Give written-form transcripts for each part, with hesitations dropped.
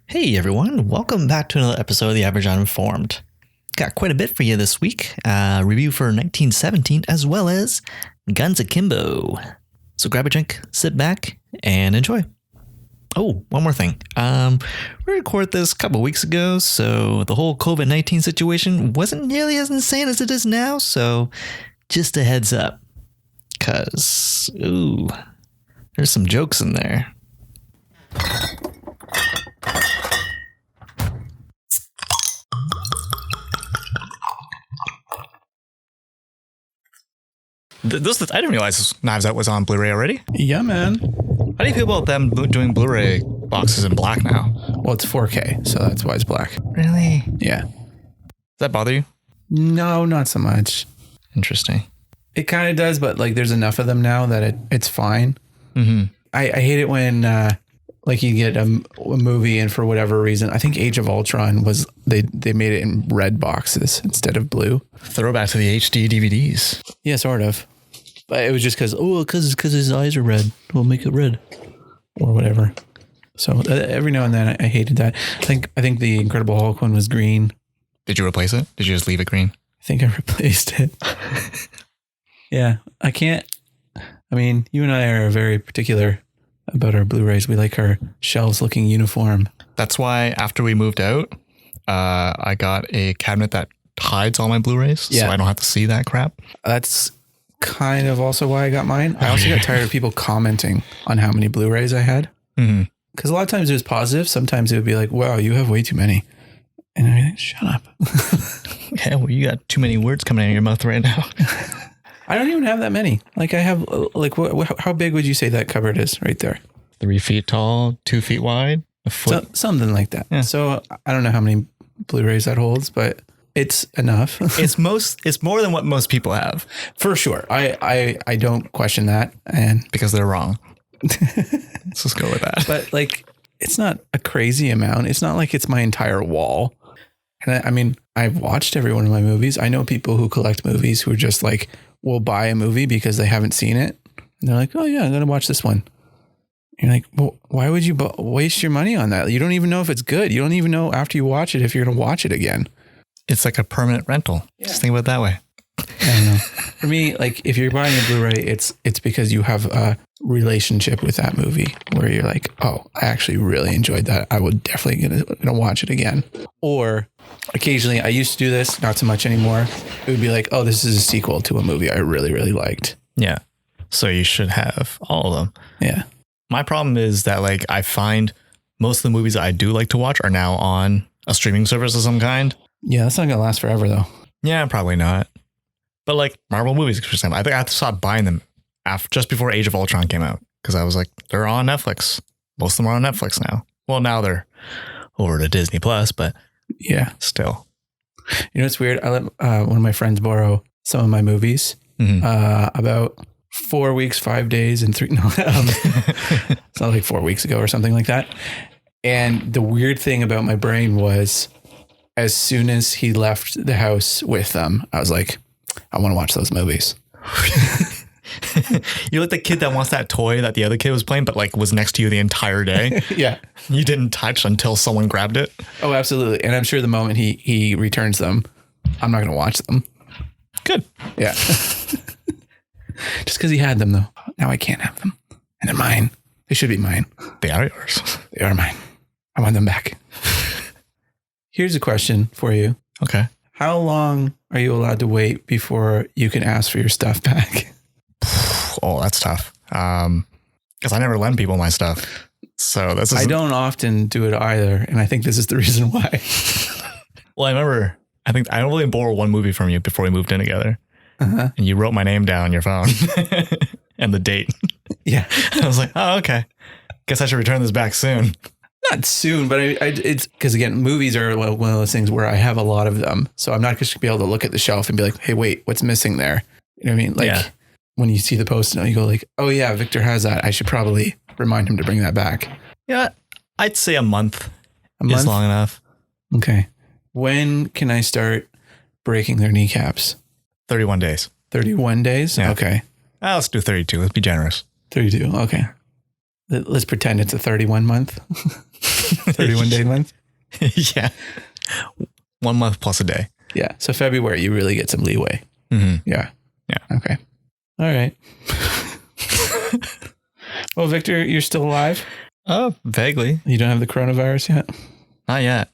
Hey everyone, welcome back to another episode of The Average Uninformed. Got quite a bit for you this week. Review for 1917 as well as Guns Akimbo. So grab a drink, sit back, and enjoy. Oh, one more thing. We recorded this a couple weeks ago, so the whole COVID-19 situation wasn't nearly as insane as it is now, so just a heads up. Cause, there's some jokes in there. I didn't realize Knives Out was on Blu-ray already. Yeah, man. How do you feel about them doing Blu-ray boxes in black now? Well, it's 4K, so that's why it's black. Really? Yeah. Does that bother you? No, not so much. Interesting. It kind of does, but like there's enough of them now that it's fine. Mm-hmm. I hate it when like you get a movie and for whatever reason, I think Age of Ultron was they made it in red boxes instead of blue. Throwback to the HD DVDs. Yeah, sort of. But it was just because his eyes are red. We'll make it red or whatever. So every now and then I hated that. I think the Incredible Hulk one was green. Did you replace it? Did you just leave it green? I think I replaced it. Yeah, I can't. I mean, you and I are very particular about our Blu-rays. We like our shelves looking uniform. That's why after we moved out, I got a cabinet that hides all my Blu-rays, so I don't have to see that crap. That's kind of also why I got mine. I also got tired of people commenting on how many Blu-rays I had. Because a lot of times it was positive. Sometimes it would be like, wow, you have way too many. And I'm like, shut up. Yeah, well, you got too many words coming out of your mouth right now. I don't even have that many. Like I have, like, how big would you say that cupboard is right there? 3 feet tall, 2 feet wide, a foot. Something like that. Yeah. So I don't know how many Blu-rays that holds, but it's enough. It's more than what most people have. For sure. I don't question that. And because they're wrong. Let's just go with that. But like, it's not a crazy amount. It's not like it's my entire wall. And I mean, I've watched every one of my movies. I know people who collect movies who are just like, will buy a movie because they haven't seen it. And they're like, oh yeah, I'm going to watch this one. And you're like, well, why would you waste your money on that? You don't even know if it's good. You don't even know after you watch it if you're going to watch it again. It's like a permanent rental. Yeah. Just think about it that way. I don't know. For me, like if you're buying a Blu-ray, it's because you have a relationship with that movie where you're like, oh, I actually really enjoyed that. I would definitely gonna watch it again. Or occasionally, I used to do this, not so much anymore. It would be like, oh, this is a sequel to a movie I really, really liked. Yeah. So you should have all of them. Yeah. My problem is that like I find most of the movies that I do like to watch are now on a streaming service of some kind. Yeah, that's not going to last forever though. Yeah, probably not. But like Marvel movies, for example, I think I stopped buying them just before Age of Ultron came out because I was like, they're on Netflix. Most of them are on Netflix now. Well, now they're over to Disney Plus, but yeah, still. You know, it's weird. I let one of my friends borrow some of my movies about 4 weeks, 5 days, and three. No, it's not like 4 weeks ago or something like that. And the weird thing about my brain was, as soon as he left the house with them, I was like, I want to watch those movies. You're like the kid that wants that toy that the other kid was playing, but like was next to you the entire day. Yeah. You didn't touch until someone grabbed it. Oh, absolutely. And I'm sure the moment he returns them, I'm not going to watch them. Good. Yeah. Just because he had them though. Now I can't have them. And they're mine. They should be mine. They are yours. They are mine. I want them back. Here's a question for you. Okay. How long are you allowed to wait before you can ask for your stuff back? Oh, that's tough. Because I never lend people my stuff. So that's. I don't often do it either. And I think this is the reason why. Well, I remember, I think I only borrowed one movie from you before we moved in together. And you wrote my name down on your phone and the date. Yeah. I was like, oh, okay. Guess I should return this back soon. Not soon, but it's because, again, movies are one of those things where I have a lot of them. So I'm not just going to be able to look at the shelf and be like, hey, wait, what's missing there? You know what I mean? Like when you see the post-it note, you go like, oh, yeah, Victor has that. I should probably remind him to bring that back. Yeah, I'd say a month is long enough. Okay. When can I start breaking their kneecaps? 31 days. 31 days? Yeah. Okay. Let's do 32. Let's be generous. 32. Okay. Let's pretend it's a 31 month, 31 day month. Yeah. 1 month plus a day. Yeah. So February, you really get some leeway. Mm-hmm. Yeah. Yeah. Okay. All right. Well, Victor, you're still alive? Oh, vaguely. You don't have the coronavirus yet? Not yet.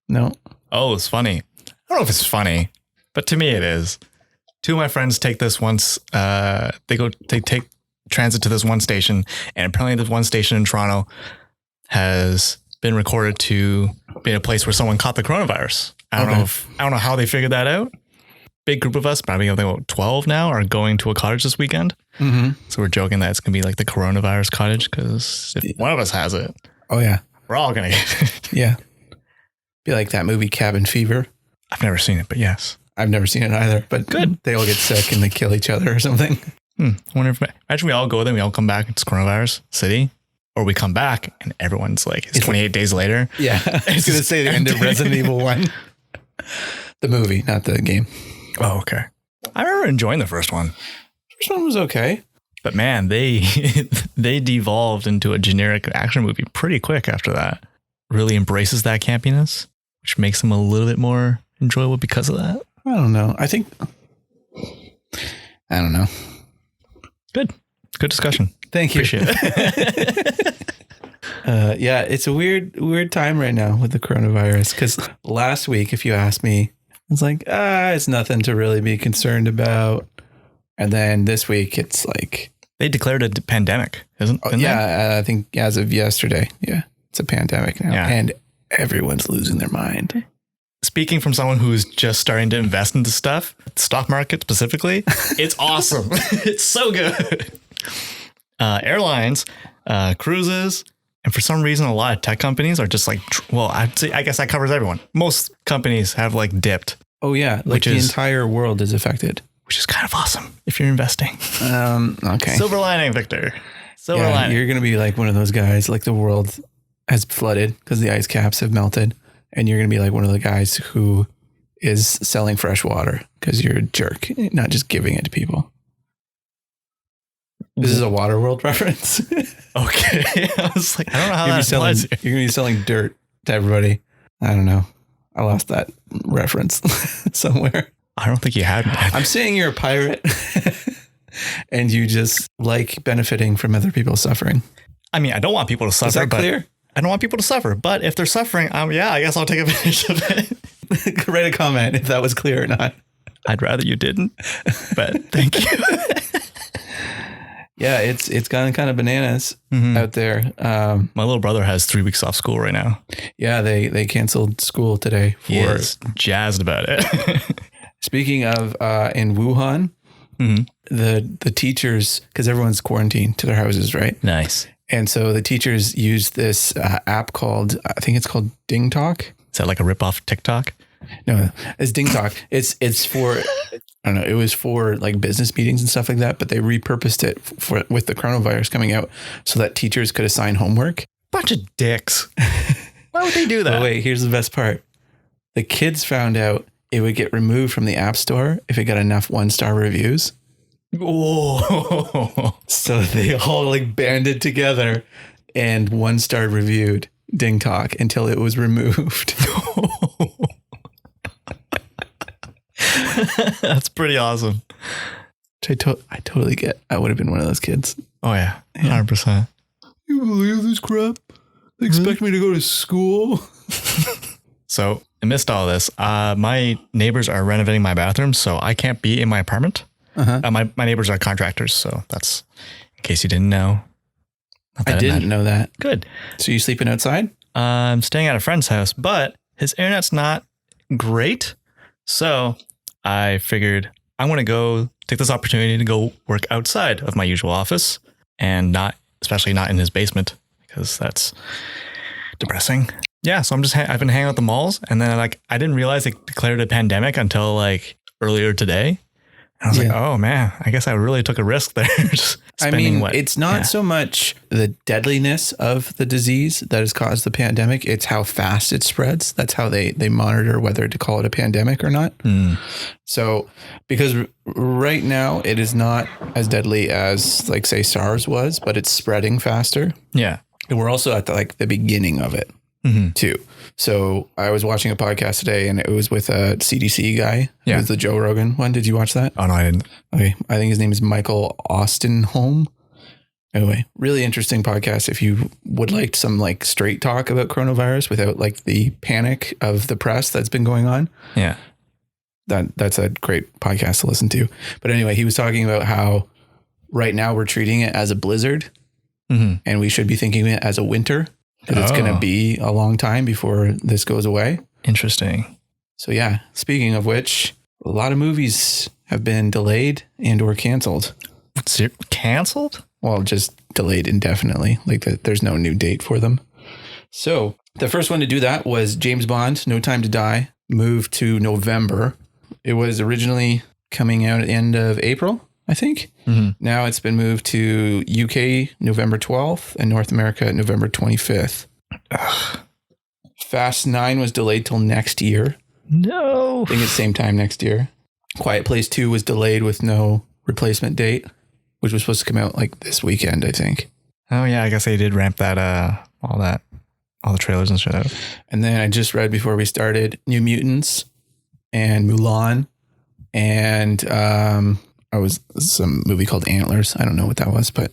No. Oh, it's funny. I don't know if it's funny, but to me it is. Two of my friends take this once. They take transit to this one station, and apparently this one station in Toronto has been recorded to be a place where someone caught the coronavirus. I don't know how they figured that out. Big group of us, probably about 12 now, are going to a cottage this weekend. Mm-hmm. So we're joking that it's gonna be like the coronavirus cottage, because if one of us has it, oh yeah, we're all gonna get it. Yeah. Be like that movie Cabin Fever. I've never seen it, but yes. I've never seen it either, but good. They all get sick and they kill each other or something. I wonder if, imagine we all go there, we all come back, it's coronavirus city, or we come back and everyone's like, it's 28 days later. Yeah. I was going to say the end of Resident Evil 1. The movie, not the game. Oh, okay. I remember enjoying the first one. First one was okay. But man, they devolved into a generic action movie pretty quick after that. Really embraces that campiness, which makes them a little bit more enjoyable because of that. I don't know. I don't know. Good discussion. Thank you. Appreciate it. Yeah, it's a weird time right now with the coronavirus. Because last week, if you asked me, it's like, it's nothing to really be concerned about. And then this week, it's like they declared a pandemic, isn't? Yeah, I think as of yesterday. Yeah, it's a pandemic now, and everyone's losing their mind. Speaking from someone who's just starting to invest into stuff, stock market specifically, it's awesome. It's so good. Airlines, cruises, and for some reason, a lot of tech companies are just like, well, I guess that covers everyone. Most companies have like dipped. Oh yeah, like the entire world is affected, which is kind of awesome if you're investing. Okay. Silver lining, Victor. Silver lining. You're gonna be like one of those guys. Like the world has flooded because the ice caps have melted. And you're going to be like one of the guys who is selling fresh water because you're a jerk, not just giving it to people. This is a Waterworld reference. Okay. I was like, I don't know how that applies here. You're going to be selling dirt to everybody. I don't know. I lost that reference somewhere. I don't think you had me. I'm saying you're a pirate and you just like benefiting from other people's suffering. I mean, I don't want people to suffer. Is that clear? I don't want people to suffer, but if they're suffering, I guess I'll take advantage of it. Write a comment if that was clear or not. I'd rather you didn't, but thank you. Yeah, it's gone kind of bananas out there. My little brother has 3 weeks off school right now. Yeah, they canceled school today. He is jazzed about it. Speaking of in Wuhan, the teachers, because everyone's quarantined to their houses, right? Nice. And so the teachers use this app called, I think it's called Ding Talk. Is that like a ripoff of TikTok? No, it's Ding Talk. It's for, I don't know, it was for like business meetings and stuff like that, but they repurposed it for with the coronavirus coming out so that teachers could assign homework. Bunch of dicks. Why would they do that? Oh, wait, here's the best part. The kids found out it would get removed from the App Store if it got enough 1-star reviews. Whoa. So they all like banded together and 1-star reviewed Ding Talk until it was removed. That's pretty awesome. Which I totally get. I would have been one of those kids. Oh yeah, 100%. You believe this crap? They expect me to go to school? So amidst all this, my neighbors are renovating my bathroom, so I can't be in my apartment. My neighbors are contractors, so that's in case you didn't know. I didn't know that. Good. So you sleeping outside? I'm staying at a friend's house, but his internet's not great. So I figured I want to go take this opportunity to go work outside of my usual office and especially not in his basement because that's depressing. Yeah. So I've been hanging out at the malls and then I didn't realize they declared a pandemic until like earlier today. I was like, oh man, I guess I really took a risk there. Just spending it's not so much the deadliness of the disease that has caused the pandemic. It's how fast it spreads. That's how they monitor whether to call it a pandemic or not. So because right now it is not as deadly as like say SARS was, but it's spreading faster. Yeah. And we're also at the beginning of it too. So I was watching a podcast today and it was with a CDC guy. Yeah. It was the Joe Rogan one. Did you watch that? Oh, no, I didn't. Okay. I think his name is Michael Ostenholm. Anyway, really interesting podcast. If you would like some like straight talk about coronavirus without like the panic of the press that's been going on. Yeah. That's a great podcast to listen to. But anyway, he was talking about how right now we're treating it as a blizzard and we should be thinking of it as a winter. Because it's going to be a long time before this goes away. Interesting. So yeah, speaking of which, a lot of movies have been delayed and or canceled. Canceled? Well, just delayed indefinitely. Like there's no new date for them. So the first one to do that was James Bond, No Time to Die, moved to November. It was originally coming out at the end of April, I think. Now it's been moved to UK November 12th and North America November 25th. Fast 9 was delayed till next year. No. I think it's same time next year. Quiet Place 2 was delayed with no replacement date, which was supposed to come out like this weekend, I think. Oh yeah, I guess they did ramp that all the trailers and shit out. And then I just read before we started New Mutants and Mulan and was some movie called Antlers. I don't know what that was, but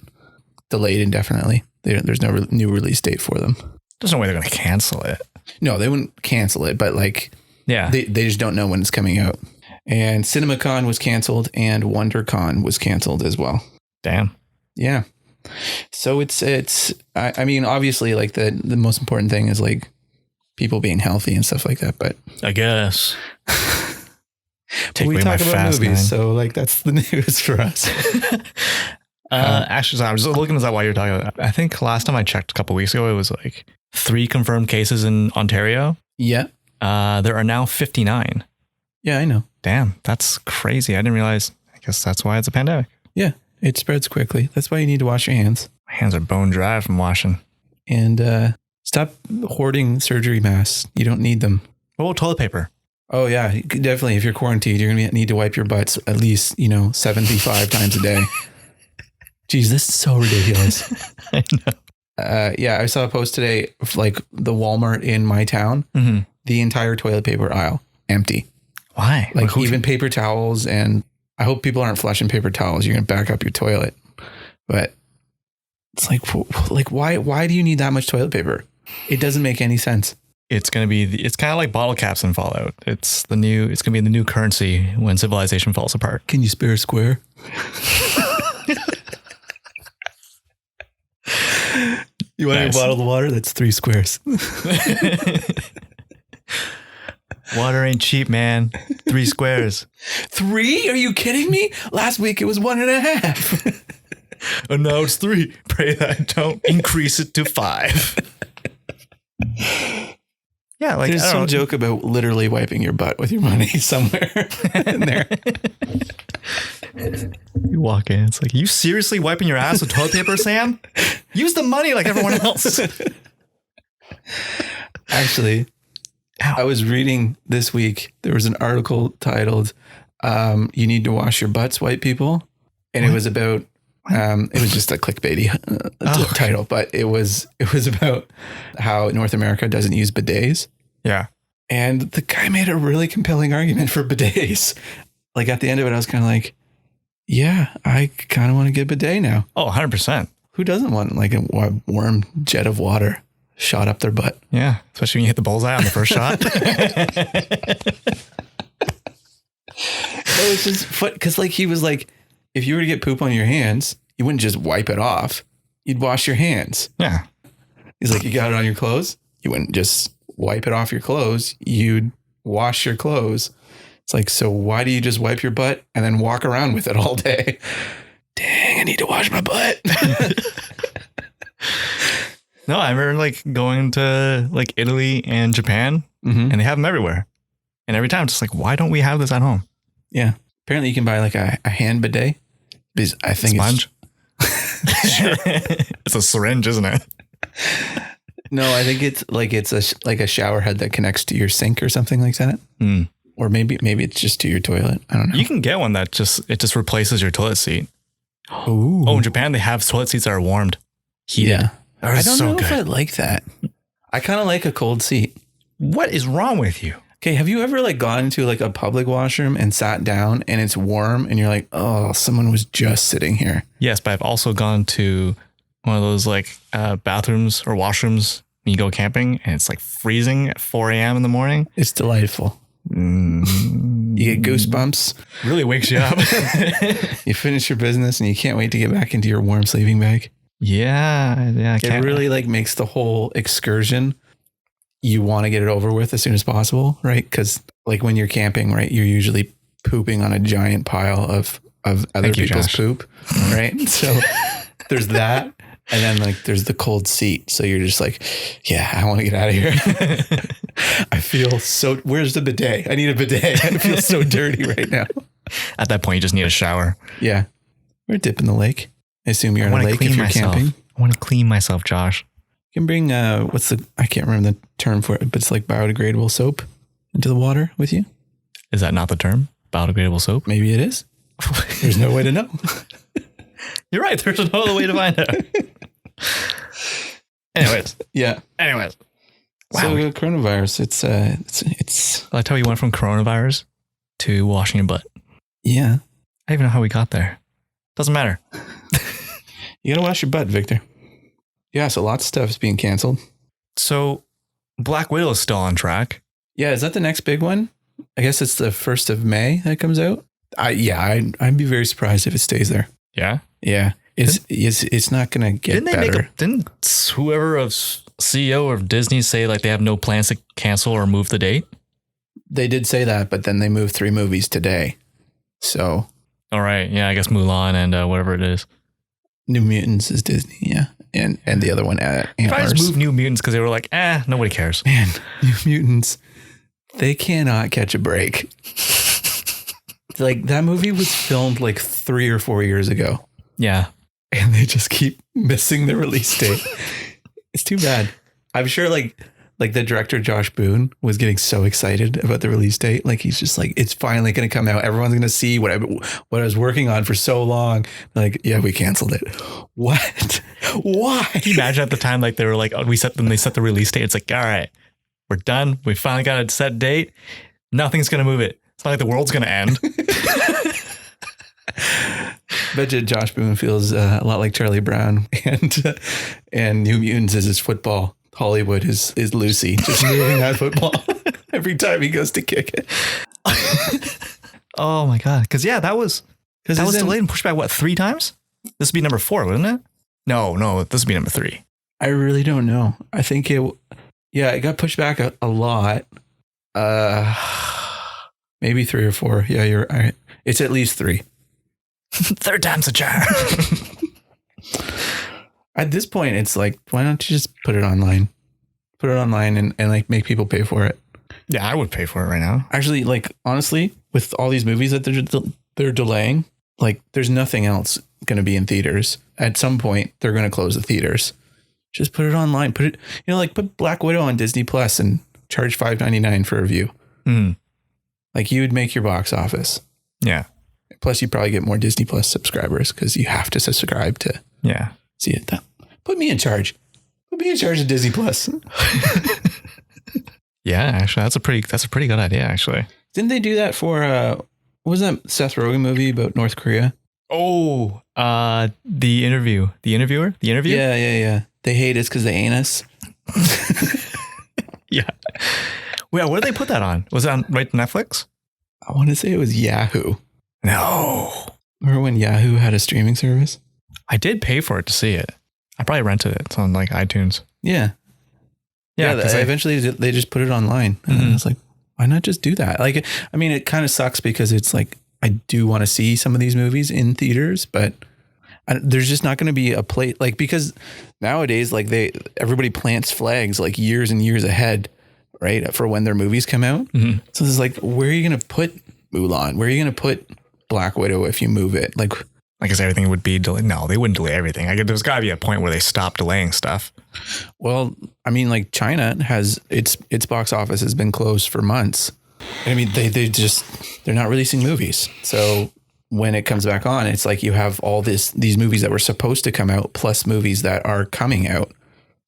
delayed indefinitely. There's no new release date for them. There's no way they're going to cancel it. No, they wouldn't cancel it, but like, yeah, they just don't know when it's coming out. And CinemaCon was canceled and WonderCon was canceled as well. Damn. Yeah. So I mean, obviously like the most important thing is like people being healthy and stuff like that, but I guess. We talk about movies, 9. So like that's the news for us. Actually, I was just looking at that while you're talking about that. I think last time I checked a couple of weeks ago, it was like 3 confirmed cases in Ontario. Yeah. There are now 59. Yeah, I know. Damn, that's crazy. I didn't realize. I guess that's why it's a pandemic. Yeah, it spreads quickly. That's why you need to wash your hands. My hands are bone dry from washing. And stop hoarding surgery masks. You don't need them. Oh, toilet paper. Oh, yeah, definitely. If you're quarantined, you're going to need to wipe your butts at least, 75 times a day. Jeez, this is so ridiculous. I know. Yeah, I saw a post today of like the Walmart in my town, the entire toilet paper aisle empty. Why? Like even paper towels. And I hope people aren't flushing paper towels. You're going to back up your toilet. But it's like why do you need that much toilet paper? It doesn't make any sense. It's kind of like bottle caps in Fallout. It's going to be the new currency when civilization falls apart. Can you spare a square? You want a bottle of water? That's 3 squares. Water ain't cheap, man. 3 squares. 3? Are you kidding me? Last week it was 1.5. And now it's 3. Pray that I don't increase it to 5. Yeah, like there's some joke about literally wiping your butt with your money somewhere in there. You walk in, it's like, you seriously wiping your ass with toilet paper, Sam? Use the money like everyone else. Actually, I was reading this week, there was an article titled, You Need to Wash Your Butts, White People. And it was about, it was just a clickbaity title, but it was about how North America doesn't use bidets. Yeah. And the guy made a really compelling argument for bidets. Like at the end of it, I was kind of like, yeah, I kind of want to get a bidet now. Oh, 100%. Who doesn't want like a warm jet of water shot up their butt? Yeah. Especially when you hit the bullseye on the first shot. It was just fun because like he was like, if you were to get poop on your hands, you wouldn't just wipe it off. You'd wash your hands. Yeah. He's like, you got it on your clothes. You wouldn't just wipe it off your clothes. You'd wash your clothes. It's like, so why do you just wipe your butt and then walk around with it all day? Dang, I need to wash my butt. No, I remember like going to like Italy and Japan and they have them everywhere. And every time it's just like, why don't we have this at home? Yeah. Apparently you can buy like a hand bidet. Because I think Sponge? Sure. It's a syringe, isn't it? No, I think it's a shower head that connects to your sink or something like that. Mm. Or maybe it's just to your toilet. I don't know. You can get one that just replaces your toilet seat. Ooh. Oh, in Japan, they have toilet seats that are warmed. Heated. Yeah. That is I don't so know good. if I like that. I kind of like a cold seat. What is wrong with you? Okay, have you ever like gone into like a public washroom and sat down and it's warm and you're like, oh, someone was just sitting here? Yes, but I've also gone to one of those like bathrooms or washrooms when you go camping and it's like freezing at 4 a.m. in the morning. It's delightful. You get goosebumps. Really wakes you up. You finish your business and you can't wait to get back into your warm sleeping bag. Yeah. It really like makes the whole excursion. You want to get it over with as soon as possible, right? Because like when you're camping, right, you're usually pooping on a giant pile of other people's poop, right? So there's that. And then like there's the cold seat. So you're just like, yeah, I want to get out of here. I feel so, where's the bidet? I need a bidet. I feel so dirty right now. At that point, you just need a shower. Yeah. Or a dip in the lake. I assume you're in a lake if you're camping. I want to clean myself, Josh. You can bring, I can't remember the term for it, but it's like biodegradable soap into the water with you. Is that not the term? Biodegradable soap? Maybe it is. There's no way to know. You're right. There's no other way to find out. Anyways. Yeah. Anyways. Wow. So coronavirus, it's. I tell you, went from coronavirus to washing your butt. Yeah. I don't even know how we got there. Doesn't matter. You gotta wash your butt, Victor. Yeah, so lots of stuff is being canceled. So Black Widow is still on track. Yeah, is that the next big one? I guess it's the 1st of May that comes out. I'd be very surprised if it stays there. Yeah. Yeah. It's not gonna get better. Didn't whoever of CEO of Disney say like they have no plans to cancel or move the date? They did say that, but then they moved 3 movies today. So. All right. Yeah, I guess Mulan and whatever it is. New Mutants is Disney, yeah. And the other one at Probably just moved New Mutants because they were like, nobody cares. Man, New Mutants, they cannot catch a break. Like that movie was filmed like 3 or 4 years ago. Yeah. And they just keep missing the release date. It's too bad. I'm sure like the director, Josh Boone, was getting so excited about the release date. Like he's just like, it's finally going to come out. Everyone's going to see what I was working on for so long. Like, yeah, we canceled it. What? Why? Can you imagine at the time, like they were like, they set the release date. It's like, all right, we're done. We finally got a set date. Nothing's going to move it. It's not like the world's going to end. Bet you Josh Boone feels a lot like Charlie Brown and New Mutants is his football. Hollywood is Lucy, just moving that football every time he goes to kick it. Oh my God. Cause that was delayed and pushed back 3 times? This would be number 4, wouldn't it? No, this would be number 3. I really don't know. I think it got pushed back a lot. Maybe 3 or 4. Yeah, you're right. It's at least 3. 3rd time's a charm. At this point, it's like, why don't you just put it online? Put it online and like make people pay for it. Yeah, I would pay for it right now. Actually, like honestly, with all these movies that they're delaying, like there's nothing else going to be in theaters. At some point, they're going to close the theaters. Just put it online. Put it, like put Black Widow on Disney Plus and charge $5.99 for a view. Mm. Like you would make your box office. Yeah. Plus, you probably get more Disney Plus subscribers because you have to subscribe to. Yeah. See it. Put me in charge. Put me in charge of Disney Plus. Yeah, actually, that's a pretty good idea. Actually, didn't they do that for what was that Seth Rogen movie about North Korea? Oh, the interviewer. Yeah. They hate us because they ain't us. Yeah. Well, where did they put that on? Was it on right Netflix? I want to say it was Yahoo. No. Remember when Yahoo had a streaming service? I did pay for it to see it. I probably rented it. It's on like iTunes. Yeah. Eventually they just put it online. And I was like, why not just do that? Like, I mean, it kind of sucks because it's like, I do want to see some of these movies in theaters, but there's just not going to be a place like, because nowadays, like everybody plants flags like years and years ahead, right? For when their movies come out. Mm-hmm. So it's like, where are you going to put Mulan? Where are you going to put Black Widow if you move it. Like, I guess everything would be delayed. No, they wouldn't delay everything. There's got to be a point where they stop delaying stuff. well, I mean, like China has its box office has been closed for months. I mean, they're not releasing movies. So when it comes back on, it's like you have all these movies that were supposed to come out plus movies that are coming out.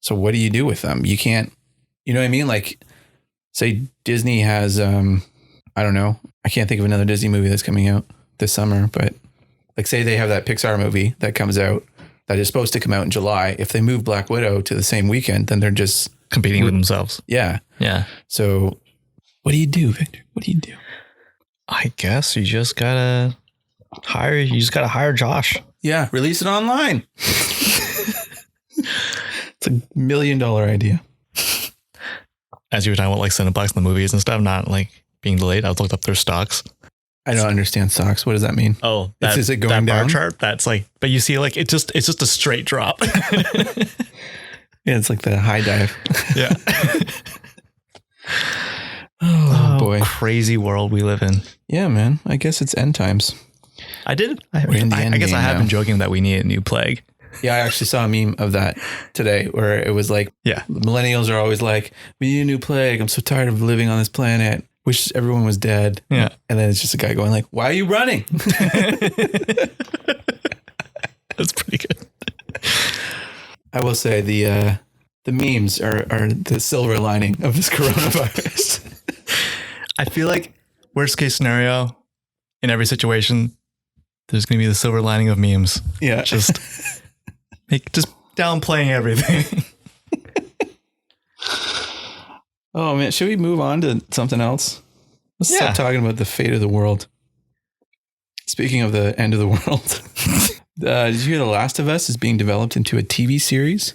So what do you do with them? You can't, you know what I mean? Like, say Disney has, I don't know. I can't think of another Disney movie that's coming out this summer, but like say they have that Pixar movie that comes out that is supposed to come out in July. If they move Black Widow to the same weekend, then they're just Competing with themselves. Yeah. Yeah. So what do you do, Victor? What do you do? I guess you just gotta hire Josh. Yeah. Release it online. It's $1 million idea. As you were talking about like Cineplex and the movies and stuff, not like being delayed. I looked up their stocks. I don't understand stocks. What does that mean? Oh, is it going that bar down? chart? That's like, but you see, like it's just a straight drop. Yeah, it's like the high dive. Yeah. Oh boy, crazy world we live in. Yeah, man. I guess it's end times. I We're in the end guess I game have now. been joking that we need a new plague. Yeah, I actually saw a meme of that today where it was like, Yeah. millennials are always like, we need a new plague. I'm so tired of living on this planet. Wish everyone was dead. Yeah. And then it's just a guy going like, why are you running? That's pretty good. I will say the memes are the silver lining of this coronavirus. I feel like worst case scenario in every situation, there's going to be the silver lining of memes. Yeah. Just downplaying everything. Oh man, should we move on to something else? Let's stop talking about the fate of the world. Speaking of the end of the world, did you hear The Last of Us is being developed into a TV series?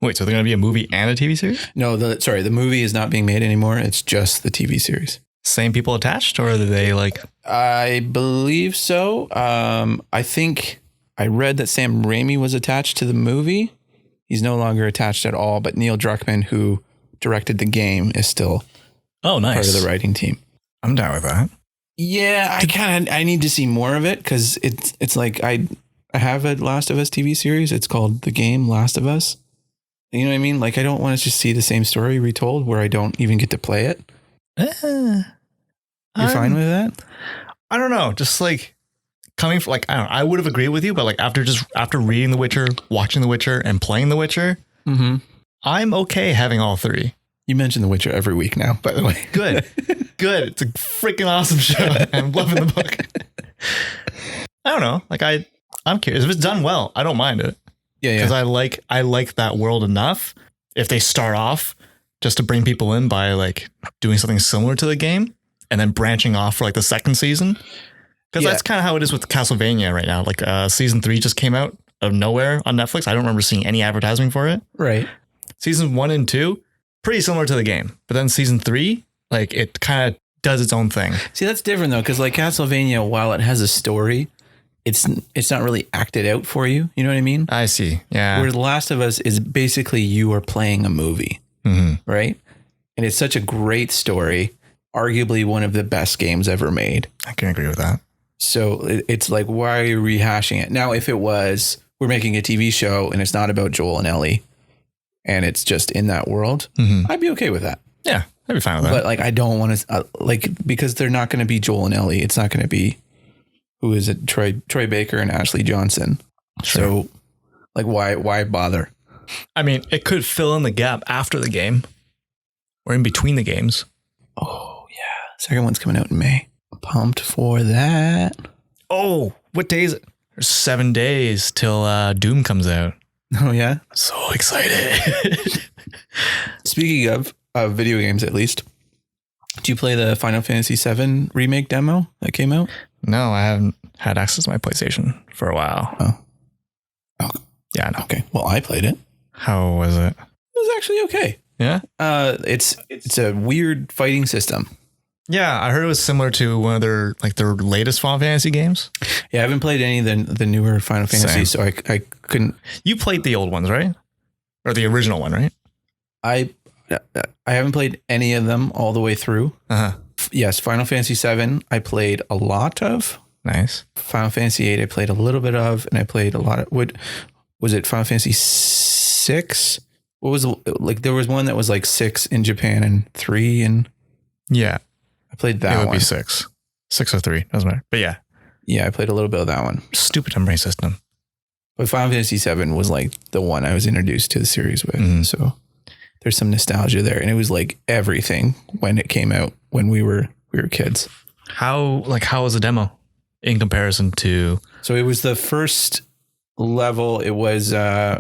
Wait, so they're going to be a movie and a TV series? No, the movie is not being made anymore. It's just the TV series. Same people attached, or are they like? I believe so. I think I read that Sam Raimi was attached to the movie. He's no longer attached at all, but Neil Druckmann, who directed the game, is still nice. part of the writing team. I'm down with that. Yeah, I need to see more of it because it's like I have a Last of Us TV series. It's called The Game Last of Us. You know what I mean? Like I don't want to just see the same story retold where I don't even get to play it. You're fine with that? I don't know. Just like coming from like, I don't know, I would have agreed with you, but like after reading The Witcher, watching The Witcher and playing The Witcher, I'm okay having all three. You mention The Witcher every week now, by the way. Good. It's a freaking awesome show. I'm loving the book. I don't know. Like I'm curious if it's done well. I don't mind it. Yeah. Because I like that world enough. If they start off just to bring people in by like doing something similar to the game and then branching off for like the second season. Because that's kind of how it is with Castlevania right now. Like season 3 just came out of nowhere on Netflix. I don't remember seeing any advertising for it. Right. Season 1 and 2, pretty similar to the game. But then season 3, like it kind of does its own thing. See, that's different though, because like Castlevania, while it has a story, it's not really acted out for you. You know what I mean? I see. Yeah. Where The Last of Us is basically you are playing a movie, right? And it's such a great story, arguably one of the best games ever made. I can agree with that. So it's like, why are you rehashing it? Now, if it was, we're making a TV show and it's not about Joel and Ellie and it's just in that world, I'd be okay with that. Yeah, I'd be fine with that. But like, I don't want to because they're not going to be Joel and Ellie. It's not going to be, who is it? Troy Baker and Ashley Johnson. Sure. So like, why bother? I mean, it could fill in the gap after the game or in between the games. Oh yeah. Second one's coming out in May. Pumped for that. Oh, what day is it? There's 7 days till Doom comes out. Oh yeah. So excited. Speaking of video games, at least, do you play the Final Fantasy VII remake demo that came out? No, I haven't had access to my PlayStation for a while. Oh. Yeah, no. Okay. Well, I played it. How was it? It was actually okay. Yeah. It's a weird fighting system. Yeah, I heard it was similar to one of their latest Final Fantasy games. Yeah, I haven't played any of the newer Final Fantasy, so I couldn't. You played the old ones, right? Or the original one, right? I haven't played any of them all the way through. Uh-huh. Yes, Final Fantasy VII I played a lot of. Nice. Final Fantasy 8 I played a little bit of, and I played a lot of, what was it, Final Fantasy 6? What was, like, there was one that was like 6 in Japan and 3 in... Yeah. I played that one. It would be 6. 6 or 3, doesn't matter. But yeah. Yeah, I played a little bit of that one. Stupid memory system. But Final Fantasy 7 was like the one I was introduced to the series with. So there's some nostalgia there. And it was like everything when it came out when we were kids. How was the demo in comparison to... So it was the first level. It was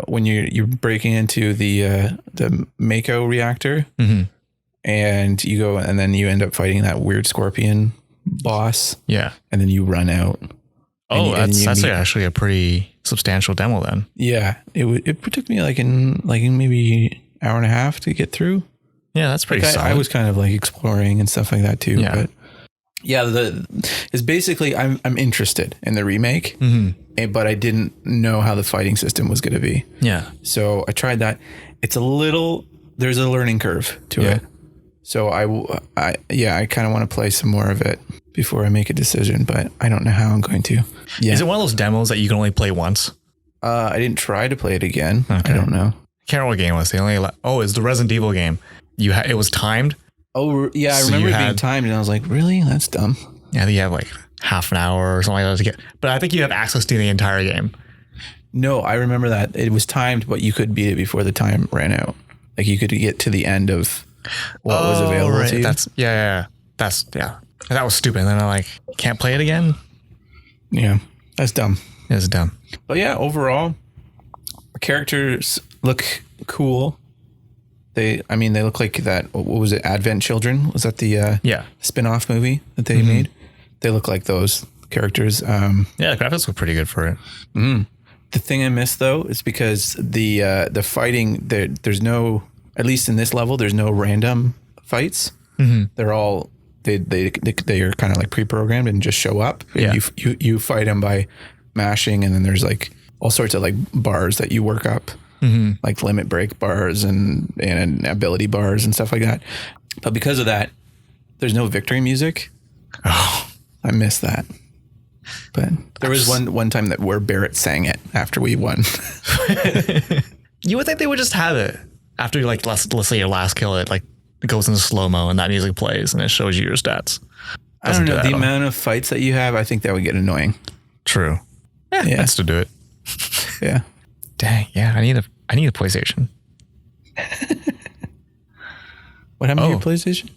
when you're breaking into the Mako reactor, and you go, and then you end up fighting that weird scorpion boss. Yeah. And then you run out. Oh, that's actually a pretty substantial demo then. Yeah. It took me like in maybe hour and a half to get through. Yeah, that's pretty solid. I was kind of like exploring and stuff like that too. Yeah. But yeah, it's basically I'm interested in the remake, but I didn't know how the fighting system was going to be. Yeah. So I tried that. It's there's a learning curve to it. So I kind of want to play some more of it before I make a decision, but I don't know how I'm going to. Yeah. Is it one of those demos that you can only play once? I didn't try to play it again. Okay. I don't know. I can't remember what game it was. It's the Resident Evil game. It was timed. Oh yeah, I remember it being timed, and I was like, really? That's dumb. Yeah, you have like half an hour or something like that to get. But I think you have access to the entire game. No, I remember that it was timed, but you could beat it before the time ran out. Like you could get to the end of what was available to you. That was stupid. And then I can't play it again. Yeah, that's dumb. It's dumb. But yeah, overall, characters look cool. They look like that. What was it? Advent Children? Was that the spin-off movie that they made? They look like those characters. Yeah, the graphics look pretty good for it. The thing I miss though is because the fighting there's no, at least in this level, there's no random fights. They're all they are kind of like pre-programmed and just show up. Yeah. You fight them by mashing, and then there's like all sorts of like bars that you work up. Like limit break bars and ability bars and stuff like that. But because of that, there's no victory music. Oh, I miss that. But there was one time where Barrett sang it after we won. You would think they would just have it after let's say your last kill, it goes into slow-mo and that music plays and it shows you your stats. I don't know, the amount of fights that you have, I think that would get annoying. True. Yeah. That's to do it. Yeah. Dang, yeah, I need a PlayStation. What happened to your PlayStation?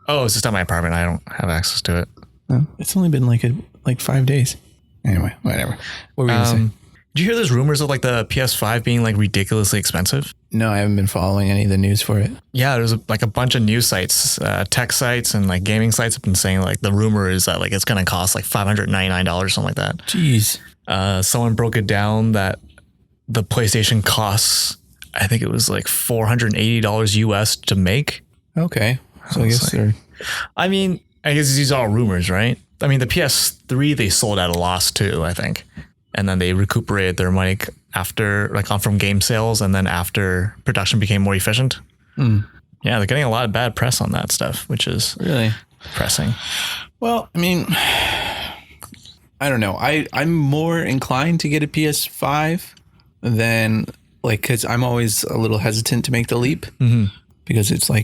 Oh, it's just at my apartment. I don't have access to it. Oh, it's only been like 5 days. Anyway, whatever. What were you gonna say? Did you hear there's rumors of the PS5 being ridiculously expensive? No, I haven't been following any of the news for it. Yeah, there's a bunch of news sites, tech sites and gaming sites have been saying the rumor is that it's going to cost $599, something like that. Jeez. Someone broke it down that the PlayStation costs, I think it was $480 US to make. Okay. So I guess I guess these are all rumors, right? The PS3, they sold at a loss too, I think. And then they recuperated their money after, from game sales, and then after production became more efficient. Yeah, they're getting a lot of bad press on that stuff, which is really depressing. Well, I don't know. I'm more inclined to get a PS5 than because I'm always a little hesitant to make the leap because it's I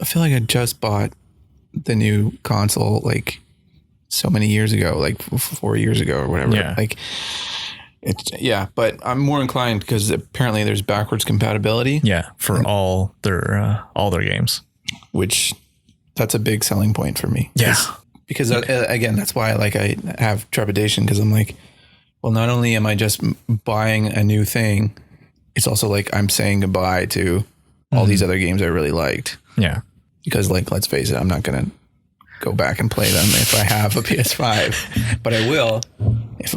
feel like I just bought the new console so many years ago, 4 years ago or whatever. Yeah. But I'm more inclined because apparently there's backwards compatibility. Yeah, for all their games, which that's a big selling point for me. Yeah, because again, that's why I have trepidation because I'm well, not only am I just buying a new thing, it's also I'm saying goodbye to all these other games I really liked. Yeah, because let's face it, I'm not gonna go back and play them if I have a PS5, but I will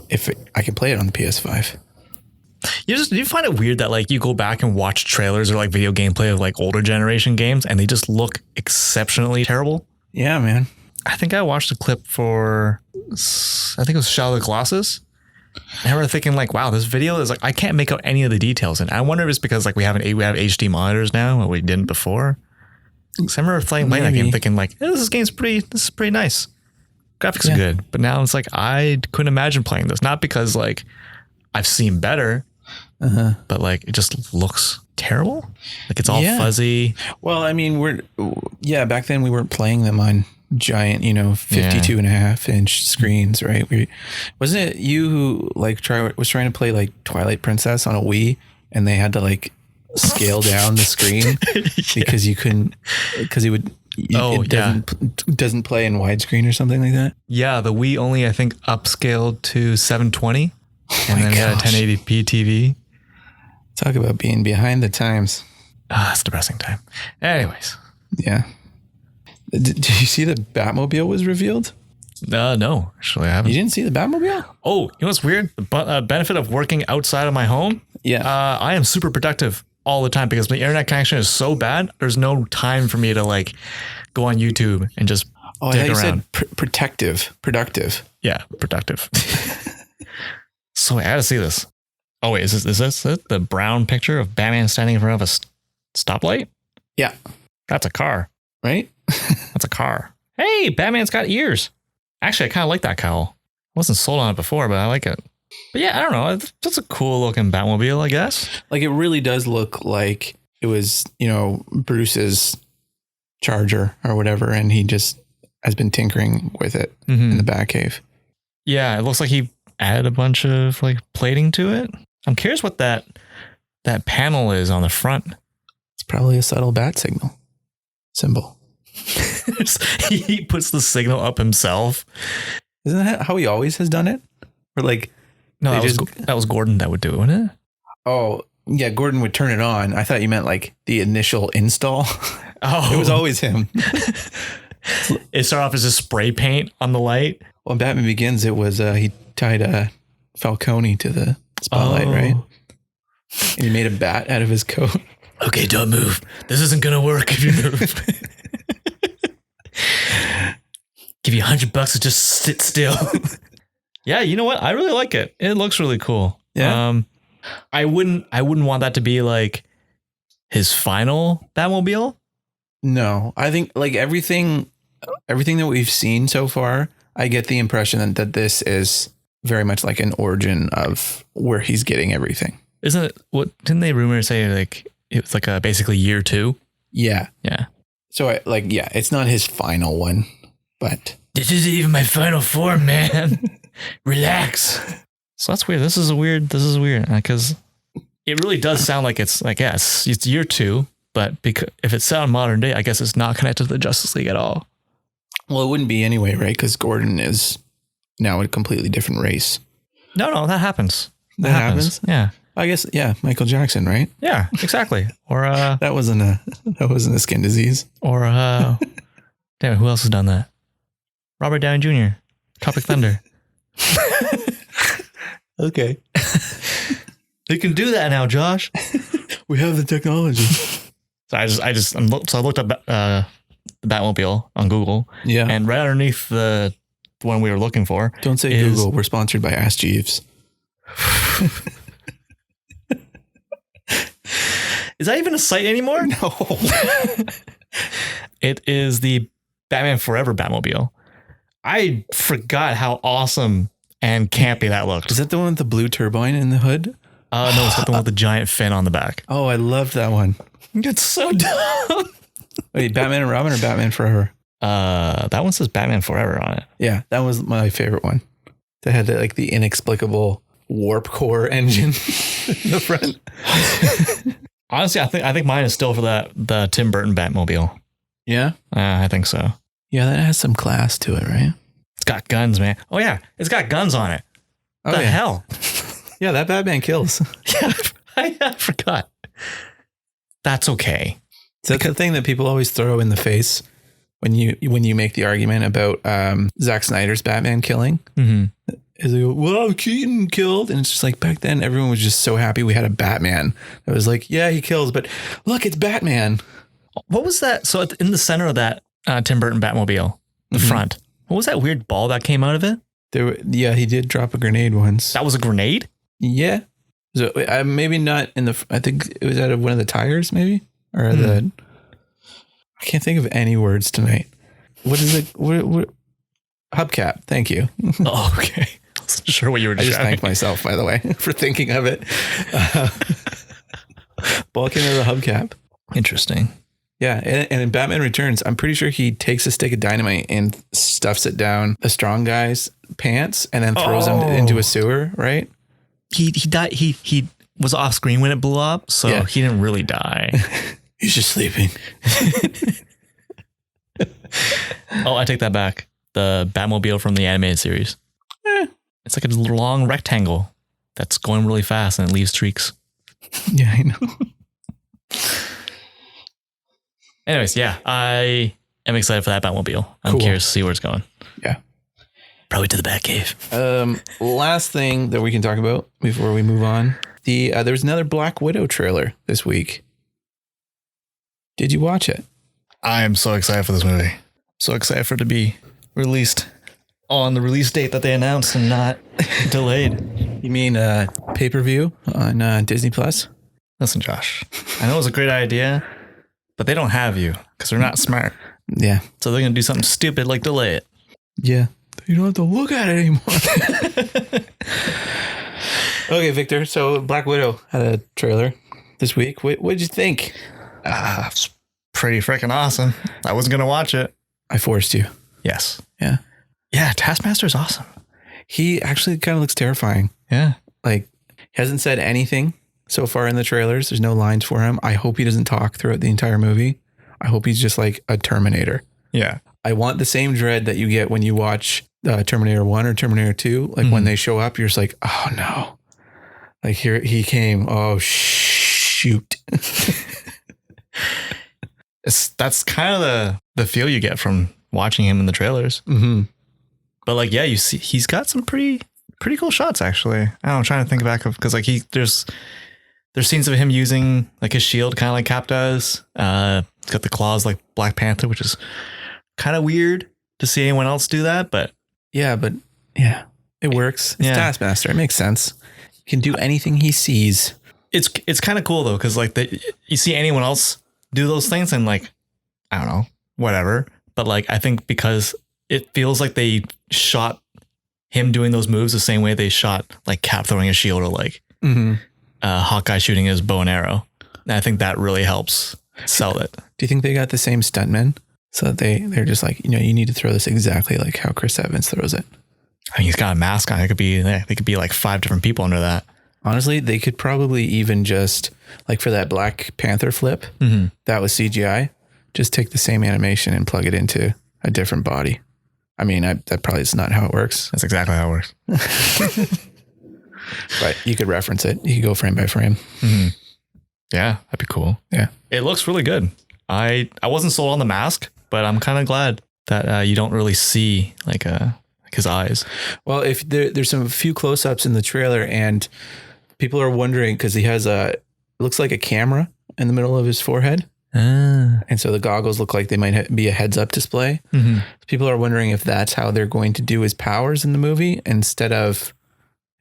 if I can play it on the PS5. You find it weird that you go back and watch trailers or video gameplay of older generation games and they just look exceptionally terrible? Yeah, man. I think I watched a clip for, I think it was Shadow of the Colossus. I remember thinking wow, this video is I can't make out any of the details. And I wonder if it's because we have HD monitors now and we didn't before. So I remember playing that game thinking this is pretty nice. Graphics are good, but now it's like I couldn't imagine playing this. Not because like I've seen better, but like it just looks terrible. Like it's all fuzzy. Well, I mean, back then we weren't playing them on giant, 52 and a half inch screens, right? Wasn't it you who like was trying to play like Twilight Princess on a Wii, and they had to like scale down the screen because you couldn't, because it doesn't play in widescreen or something like that. Yeah, the Wii only I think upscaled to 720, and then had a 1080p TV. Talk about being behind the times. It's a depressing time. Anyways, yeah. Did you see the Batmobile was revealed? No, actually I haven't. You didn't see the Batmobile? Oh, you know what's weird? The benefit of working outside of my home. Yeah. I am super productive all the time because my internet connection is so bad. There's no time for me to like go on YouTube and just I thought you said productive. Yeah, productive. So I had to see this. Oh wait, is this it? The brown picture of Batman standing in front of a stoplight? Yeah. That's a car. Right? That's a car. Hey, Batman's got ears. Actually, I kind of like that cowl. I wasn't sold on it before, but I like it. But yeah, I don't know. That's a cool looking Batmobile, I guess. Like it really does look like it was, Bruce's Charger or whatever, and he just has been tinkering with it in the Batcave. Yeah, it looks like he added a bunch of like plating to it. I'm curious what that panel is on the front. It's probably a subtle bat symbol. He puts the signal up himself. Isn't that how he always has done it? Or like, no, that was Gordon that would do it, wouldn't it? Oh, yeah. Gordon would turn it on. I thought you meant like the initial install. Oh, it was always him. It started off as a spray paint on the light. Well, in Batman Begins, it was, he tied Falcone to the spotlight, right? And he made a bat out of his coat. Okay, don't move. This isn't going to work if you move. Give you $100 to just sit still. Yeah, you know what? I really like it. It looks really cool. Yeah. I wouldn't want that to be like his final Batmobile. No, I think like everything that we've seen so far, I get the impression that this is very much like an origin of where he's getting everything. Isn't it? What didn't they rumor say like it was like a basically year 2? Yeah. Yeah. So it's not his final one, but this isn't even my final form, man. Relax. So that's weird. This is weird because it really does sound like it's like, yes, it's year 2, but because if it's set on modern day, I guess it's not connected to the Justice League at all. Well, it wouldn't be anyway, right? Because Gordon is now a completely different race. No, that happens. That happens? Yeah. I guess, yeah, Michael Jackson, right? Yeah, exactly. Or that wasn't a skin disease. Or damn it, who else has done that? Robert Downey Jr. Tropic Thunder. Okay. You can do that now, Josh. We have the technology. So I looked up the Batmobile on Google. Yeah. And right underneath the one we were looking for. Don't say Google. We're sponsored by Ask Jeeves. Is that even a site anymore? No. It is the Batman Forever Batmobile. I forgot how awesome and campy that looked. Is that the one with the blue turbine in the hood? No, it's got the one with the giant fin on the back. Oh, I loved that one. It's so dumb. Wait, Batman and Robin or Batman Forever? That one says Batman Forever on it. Yeah, that was my favorite one. That had the inexplicable warp core engine in the front. Honestly, I think mine is still for the Tim Burton Batmobile. Yeah? I think so. Yeah, that has some class to it, right? It's got guns, man. Oh yeah, it's got guns on it. What the hell? Yeah, that Batman kills. Yeah, I forgot. That's okay. So that's the thing that people always throw in the face when you make the argument about Zack Snyder's Batman killing. Mm-hmm. Is they go, well, Keaton killed. And it's just like back then, everyone was just so happy we had a Batman. It was like, yeah, he kills, but look, it's Batman. What was that? So in the center of that Tim Burton Batmobile, the front, what was that weird ball that came out of it? He did drop a grenade once. That was a grenade? Yeah. So maybe not in I think it was out of one of the tires, maybe, or I can't think of any words tonight. What is it? What Hubcap. Thank you. Oh, okay. I wasn't sure what you were I just describing. thanked myself, by the way, for thinking of it. Bulking of the hubcap. Interesting. Yeah, and in Batman Returns, I'm pretty sure he takes a stick of dynamite and stuffs it down the strong guy's pants and then throws him into a sewer, right? He died. He was off screen when it blew up, so Yeah. he didn't really die. He's just sleeping. Oh, I take that back. The Batmobile from the animated series. It's like a little long rectangle that's going really fast and it leaves streaks. Yeah, I know. Anyways, yeah, I am excited for that Batmobile. I'm Cool. curious to see where it's going. Yeah. Probably to the Batcave. Last thing that we can talk about before we move on. There was another Black Widow trailer this week. Did you watch it? I am so excited for this movie. So excited for it to be released on the release date that they announced and not delayed. You mean pay-per-view on Disney Plus? Listen, Josh, I know it's a great idea, but they don't have you because they're not smart. Yeah. So they're going to do something stupid like delay it. Yeah. You don't have to look at it anymore. Okay, Victor. So Black Widow had a trailer this week. What did you think? It's pretty freaking awesome. I wasn't going to watch it. I forced you. Yes. Yeah. Yeah, Taskmaster's awesome. He actually kind of looks terrifying. Yeah. Like, he hasn't said anything so far in the trailers. There's no lines for him. I hope he doesn't talk throughout the entire movie. I hope he's just like a Terminator. Yeah. I want the same dread that you get when you watch Terminator 1 or Terminator 2. Like when they show up, you're just like, oh no. Like here he came. Oh, shoot. That's kind of the feel you get from watching him in the trailers. Mm-hmm. But like, yeah, you see, he's got some pretty cool shots actually. I don't know, I'm trying to think back of because like there's scenes of him using like his shield, kind of like Cap does. It's got the claws like Black Panther, which is kind of weird to see anyone else do that. But Yeah, it works. It's Yeah. Taskmaster. It makes sense. He can do anything he sees. it's kind of cool though because like you see anyone else do those things and like I don't know, whatever. But like I think because it feels like they shot him doing those moves the same way they shot like Cap throwing a shield or like Hawkeye shooting his bow and arrow. And I think that really helps sell it. Do you think they got the same stuntmen? So that they're just like, you need to throw this exactly like how Chris Evans throws it. I mean, he's got a mask on. They could be like 5 different people under that. Honestly, they could probably even just like for that Black Panther flip, that was CGI. Just take the same animation and plug it into a different body. I mean, that probably is not how it works. That's exactly how it works. But you could reference it. You could go frame by frame. Yeah, that'd be cool. Yeah. It looks really good. I wasn't sold on the mask, but I'm kind of glad that you don't really see like his eyes. Well, if there's some few close-ups in the trailer and people are wondering because he has it looks like a camera in the middle of his forehead. And so the goggles look like they might be a heads-up display. People are wondering if that's how they're going to do his powers in the movie instead of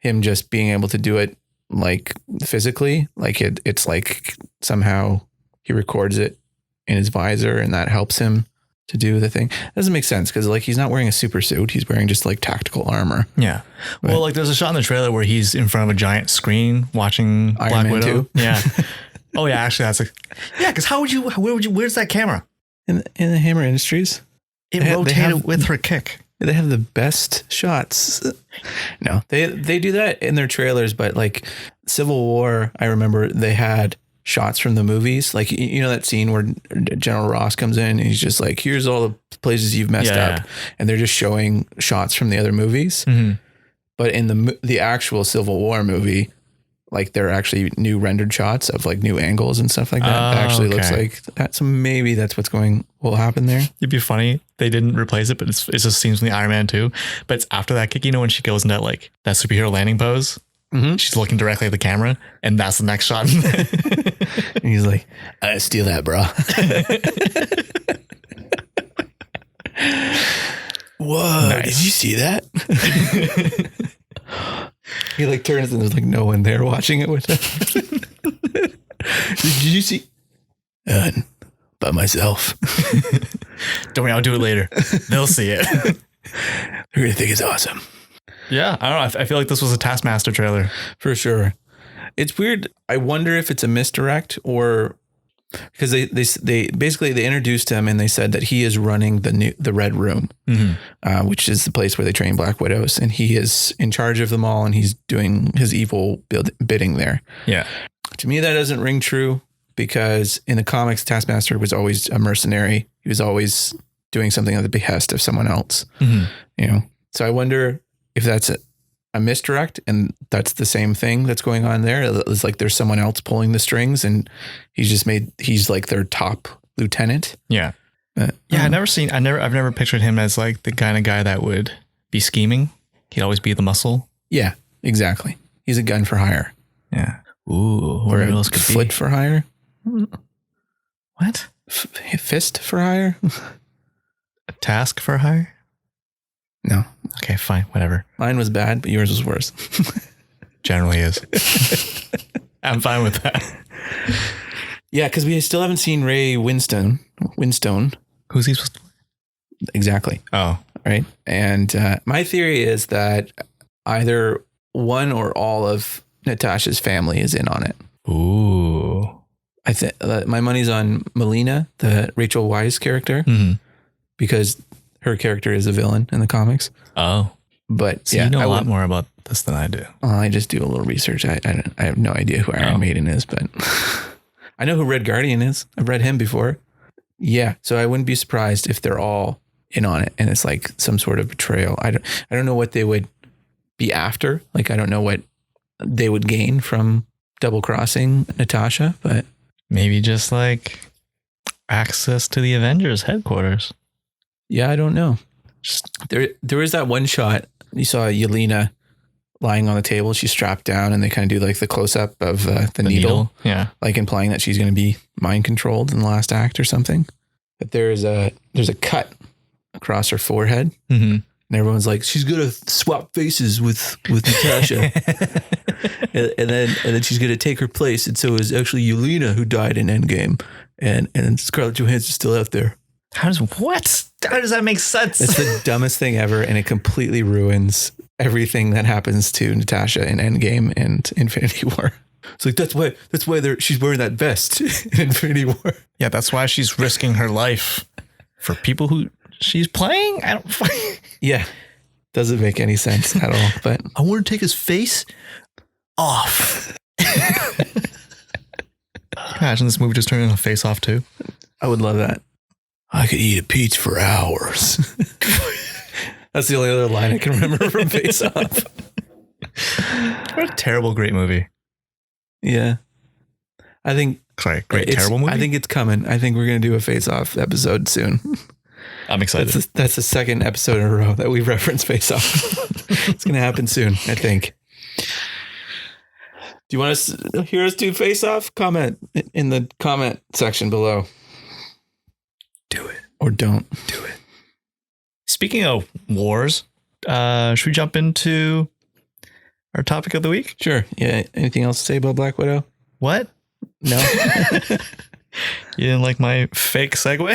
him just being able to do it like physically. Like it's like somehow he records it in his visor and that helps him to do the thing. It doesn't make sense because like he's not wearing a super suit. He's wearing just like tactical armor. Yeah. Right. Well, like there's a shot in the trailer where he's in front of a giant screen watching Iron Black Man Widow. 2. Yeah. Oh yeah, actually that's like, yeah. Cause where's that camera? In the Hammer Industries, It They rotated have- with her kick. they have the best shots. No, they do that in their trailers, but like Civil War, I remember they had shots from the movies. Like, you know, that scene where General Ross comes in and he's just like, here's all the places you've messed up. And they're just showing shots from the other movies. But in the actual Civil War movie, like there are actually new rendered shots of like new angles and stuff like that. That actually looks like that. So maybe that's will happen there. It'd be funny. They didn't replace it, but it's just scenes from the Iron Man 2. But it's after that kick, you know, when she goes into that superhero landing pose. She's looking directly at the camera, and that's the next shot. And he's like, I steal that, bro. Whoa, Nice. did you see that? He like turns and there's like no one there watching it with him. Did you see? By myself. Don't worry, I'll do it later. They'll see it. They're going to think it's awesome. Yeah, I don't know. I feel like this was a Taskmaster trailer. For sure. It's weird. I wonder if it's a misdirect or because they basically they introduced him and they said that he is running the Red Room, which is the place where they train Black Widows, and he is in charge of them all, and he's doing his evil bidding there. Yeah. To me, that doesn't ring true because in the comics, Taskmaster was always a mercenary. He was always doing something at the behest of someone else. You know, so I wonder if that's a misdirect and that's the same thing that's going on there. It's like there's someone else pulling the strings and he's like their top lieutenant. Yeah. I've never pictured him as like the kind of guy that would be scheming. He'd always be the muscle. Yeah, exactly. He's a gun for hire. Yeah. Ooh. What else could flit be? For hire? What? Fist for hire? A task for hire? No. Okay, fine. Whatever. Mine was bad, but yours was worse. Generally is. I'm fine with that. Yeah, because we still haven't seen Ray Winstone. Who's he supposed to play? Exactly. Oh. Right. And my theory is that either one or all of Natasha's family is in on it. Ooh. I think my money's on Melina, the Rachel Weisz character, because her character is a villain in the comics. Oh. But so you know a lot more about this than I do. I just do a little research. I have no idea who Iron Maiden is, but I know who Red Guardian is. I've read him before. Yeah. So I wouldn't be surprised if they're all in on it and it's like some sort of betrayal. I don't know what they would be after. Like, I don't know what they would gain from double crossing Natasha, but maybe just like access to the Avengers headquarters. Yeah, I don't know. There is that one shot you saw Yelena lying on the table. She's strapped down, and they kind of do like the close up of the needle, like implying that she's going to be mind controlled in the last act or something. But there's a cut across her forehead, and everyone's like, she's gonna swap faces with Natasha, and then she's gonna take her place. And so is actually Yelena who died in Endgame, and Scarlett Johansson's still out there. How does that make sense? It's the dumbest thing ever, and it completely ruins everything that happens to Natasha in Endgame and Infinity War. It's like that's why she's wearing that vest in Infinity War. Yeah, that's why she's risking her life for people who she's playing. Yeah, doesn't make any sense at all. But I want to take his face off. Imagine this movie just turning into a Face Off too. I would love that. I could eat a pizza for hours. That's the only other line I can remember from Face Off. What a terrible, great movie. Yeah. I think... Sorry, terrible movie? I think it's coming. I think we're going to do a Face Off episode soon. I'm excited. That's the second episode in a row that we reference Face Off. It's going to happen soon, I think. Do you want to hear us do Face Off? Comment in the comment section below. Do it. Or don't do it. Speaking of wars, should we jump into our topic of the week? Sure. Yeah. Anything else to say about Black Widow? What? No. You didn't like my fake segue?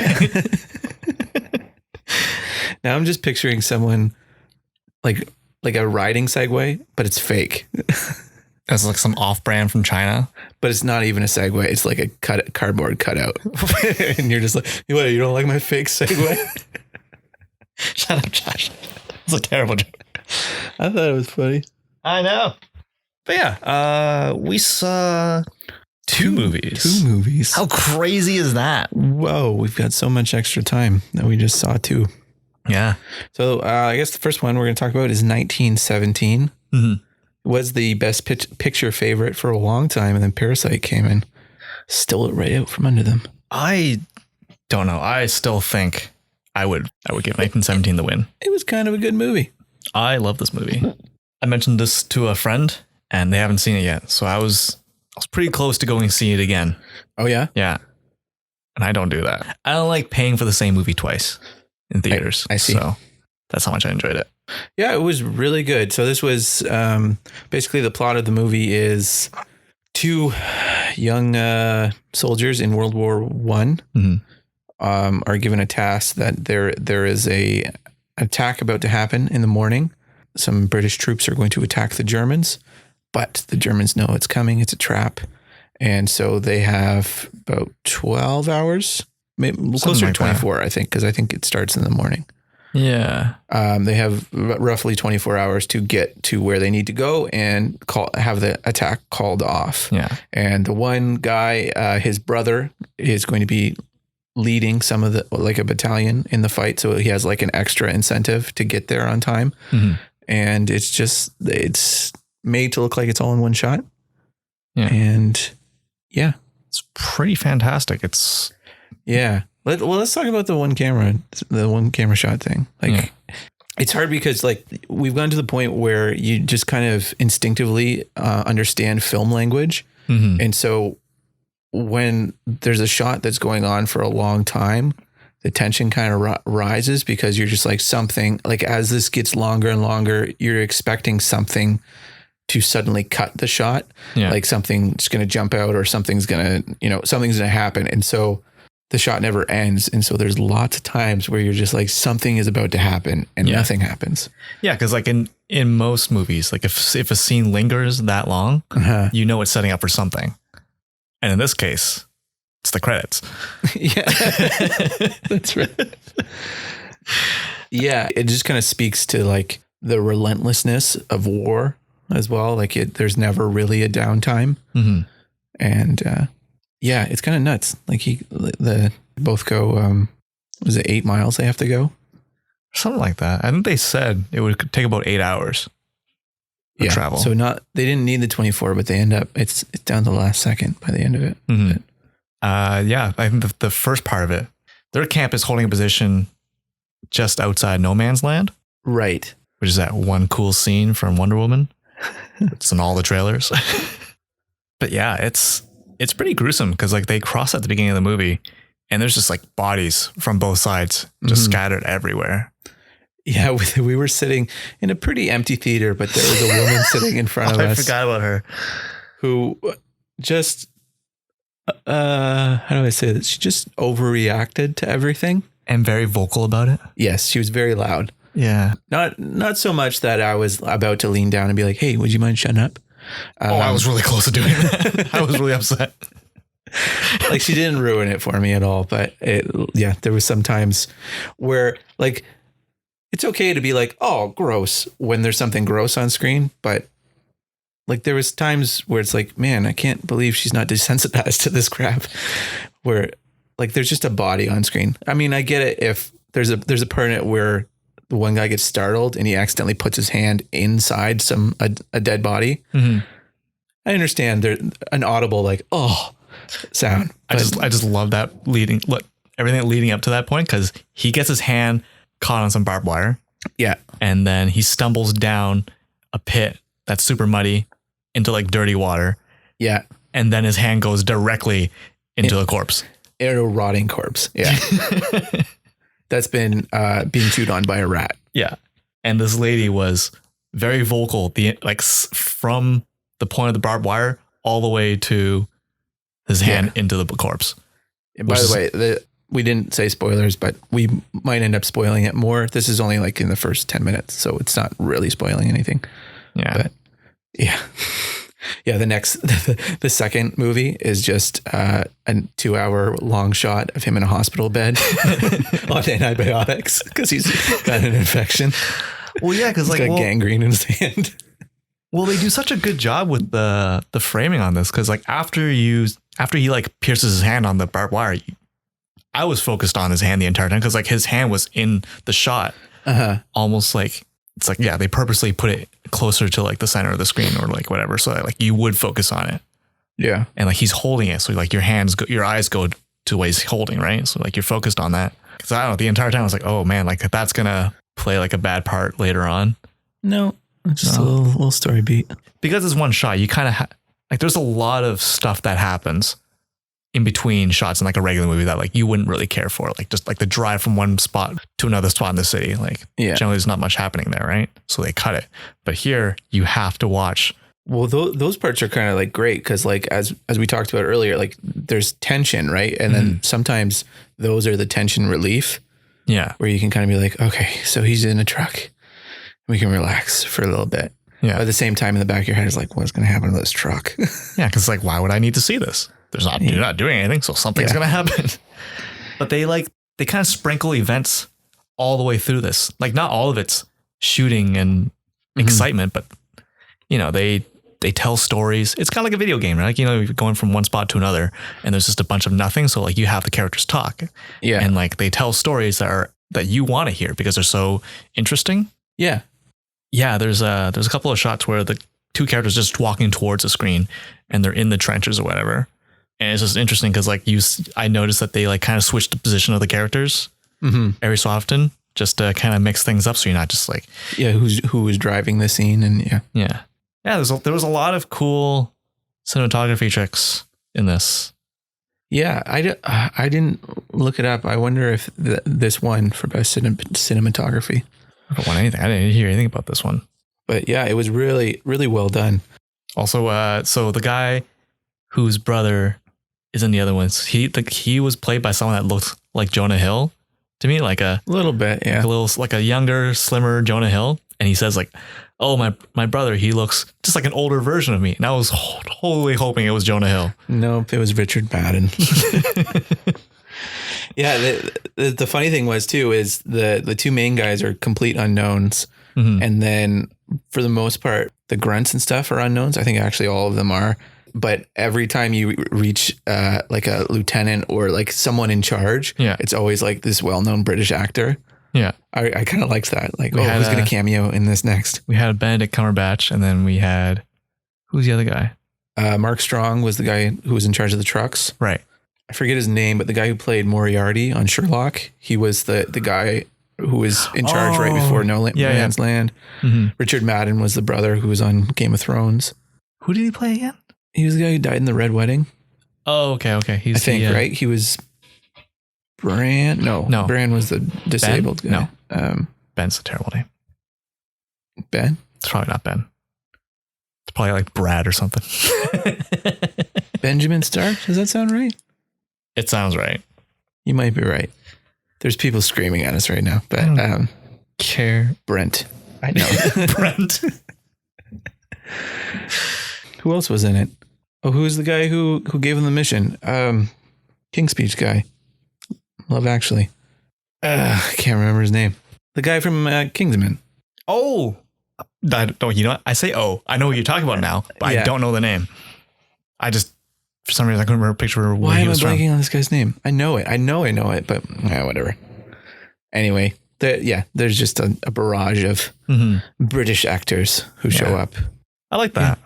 Now I'm just picturing someone like a riding Segway, but it's fake. That's like some off-brand from China. But it's not even a Segway. It's like a cardboard cutout. And you're just like, what, you don't like my fake Segway? Shut up, Josh. It's a terrible joke. I thought it was funny. I know. But yeah, we saw two movies. Two movies. How crazy is that? Whoa, we've got so much extra time that we just saw two. Yeah. So I guess the first one we're going to talk about is 1917. Was the best picture favorite for a long time, and then Parasite came in, stole it right out from under them. I don't know. I still think I would give 1917 the win. It was kind of a good movie. I love this movie. I mentioned this to a friend, and they haven't seen it yet. So I was pretty close to going to see it again. Oh yeah, yeah. And I don't do that. I don't like paying for the same movie twice in theaters. I see. So that's how much I enjoyed it. Yeah, it was really good. So this was basically the plot of the movie is two young soldiers in World War I are given a task that there is a attack about to happen in the morning. Some British troops are going to attack the Germans, but the Germans know it's coming. It's a trap. And so they have about 12 hours, maybe closer to 24, I think, because I think it starts in the morning. Yeah. They have roughly 24 hours to get to where they need to go and have the attack called off. Yeah. And the one guy, his brother, is going to be leading some of like a battalion in the fight. So he has like an extra incentive to get there on time. Mm-hmm. And it's made to look like it's all in one shot. Yeah. And yeah, it's pretty fantastic. Let's talk about the one camera shot thing. Like, it's hard because like we've gone to the point where you just kind of instinctively understand film language. Mm-hmm. And so when there's a shot that's going on for a long time, the tension kind of rises because you're just like something like as this gets longer and longer, you're expecting something to suddenly cut the shot. Yeah. Like something's going to jump out or something's going to happen. And so the shot never ends. And so there's lots of times where you're just like, something is about to happen and nothing happens. Yeah. Cause like in most movies, like if a scene lingers that long, you know, it's setting up for something. And in this case, it's the credits. Yeah, that's right. Yeah. It just kind of speaks to like the relentlessness of war as well. Like there's never really a downtime. Mm-hmm. And, yeah, it's kind of nuts. Like they both go, was it 8 miles they have to go? Something like that. I think they said it would take about 8 hours to travel. So they didn't need the 24, but they end up, it's down to the last second by the end of it. Mm-hmm. I think the first part of it, their camp is holding a position just outside no man's land. Right. Which is that one cool scene from Wonder Woman. It's in all the trailers. But yeah, it's pretty gruesome because like they cross at the beginning of the movie and there's just like bodies from both sides just scattered everywhere. Yeah, we were sitting in a pretty empty theater, but there was a woman sitting in front of us. I forgot about her. Who just, how do I say this? She just overreacted to everything. And very vocal about it. Yes, she was very loud. Yeah. Not so much that I was about to lean down and be like, hey, would you mind shutting up? I was really close to doing that. I was really upset. Like she didn't ruin it for me at all. But there was some times where like, it's okay to be like, oh, gross when there's something gross on screen. But like there was times where it's like, man, I can't believe she's not desensitized to this crap where like there's just a body on screen. I mean, I get it if there's a part in it where the one guy gets startled and he accidentally puts his hand inside a dead body. Mm-hmm. I understand there's an audible like, oh, sound. I just love that everything leading up to that point because he gets his hand caught on some barbed wire. Yeah. And then he stumbles down a pit that's super muddy into like dirty water. Yeah. And then his hand goes directly into a corpse. In a rotting corpse. Yeah. That's been being chewed on by a rat. Yeah. And this lady was very vocal, from the point of the barbed wire all the way to his hand into the corpse. And by the way, we didn't say spoilers, but we might end up spoiling it more. This is only like in the first 10 minutes, so it's not really spoiling anything. Yeah. But yeah. Yeah, the second movie is just a 2-hour long shot of him in a hospital bed on antibiotics because he's got an infection. Well, yeah, because like gangrene in his hand. Well, they do such a good job with the framing on this because like after he like pierces his hand on the barbed wire, I was focused on his hand the entire time because like his hand was in the shot, almost like. It's like, yeah, they purposely put it closer to like the center of the screen or like whatever. So that, like you would focus on it. Yeah. And like he's holding it. So like your eyes go to what he's holding. Right. So like you're focused on that. Cause I don't know, the entire time I was like, oh man, like that's going to play like a bad part later on. No, just a little story beat. Because it's one shot. You kind of like, there's a lot of stuff that happens in between shots in like a regular movie that like you wouldn't really care for, like just like the drive from one spot to another spot in the city. Like generally there's not much happening there, right? So they cut it. But here you have to watch. Well, those parts are kind of like great because like as we talked about earlier, like there's tension, right? And then sometimes those are the tension relief. Yeah. where you can kind of be like, okay, so he's in a truck. We can relax for a little bit. Yeah. But at the same time, in the back of your head is like, what's going to happen to this truck? Yeah. Cause like, why would I need to see this? You're not doing anything. So something's going to happen. But they kind of sprinkle events all the way through this. Like not all of it's shooting and excitement, but you know, they tell stories. It's kind of like a video game, right? Like, you know, you're going from one spot to another and there's just a bunch of nothing. So like you have the characters talk. Yeah. And like they tell stories that you want to hear because they're so interesting. Yeah. Yeah. There's a couple of shots where the two characters just walking towards the screen and they're in the trenches or whatever. And it's just interesting because like I noticed that they like kind of switch the position of the characters every so often just to kind of mix things up. So you're not just like, who was driving the scene and yeah. There was a lot of cool cinematography tricks in this. Yeah. I didn't look it up. I wonder if this won for best cinematography. I don't want anything. I didn't hear anything about this one, but yeah, it was really, really well done. Also, so the guy whose brother is in the other ones, he was played by someone that looked like Jonah Hill to me, like a little bit, yeah, like a younger, slimmer Jonah Hill. And he says like, "Oh, my brother, he looks just like an older version of me." And I was totally hoping it was Jonah Hill. Nope, it was Richard Madden. Yeah, the funny thing was too is the two main guys are complete unknowns, and then for the most part, the grunts and stuff are unknowns. I think actually all of them are. But every time you reach like a lieutenant or like someone in charge, it's always like this well-known British actor. Yeah, I kind of liked that. Like, who's going to cameo in this next? We had Benedict Cumberbatch, and then we had who's the other guy? Mark Strong was the guy who was in charge of the trucks. Right. I forget his name, but the guy who played Moriarty on Sherlock, he was the guy who was in charge right before No Man's Land. Richard Madden was the brother who was on Game of Thrones. Who did he play again? He was the guy who died in the Red Wedding. Oh, okay. I think, right? He was Bran. No, Bran was the disabled guy. No, Ben's a terrible name. Ben? It's probably not Ben. It's probably like Brad or something. Benjamin Stark? Does that sound right? It sounds right. You might be right. There's people screaming at us right now, but I don't care. Brent. I know. Brent. Who else was in it? Oh, who was the guy who gave him the mission? King's Speech guy. Love Actually. I can't remember his name. The guy from Kingsman. Oh, you know what? I say, I know what you're talking about now, but I don't know the name. I just, for some reason, I couldn't remember a picture of where he was from. Why am I blanking on this guy's name? I know it, but whatever. Anyway, there's just a barrage of British actors who show up. I like that.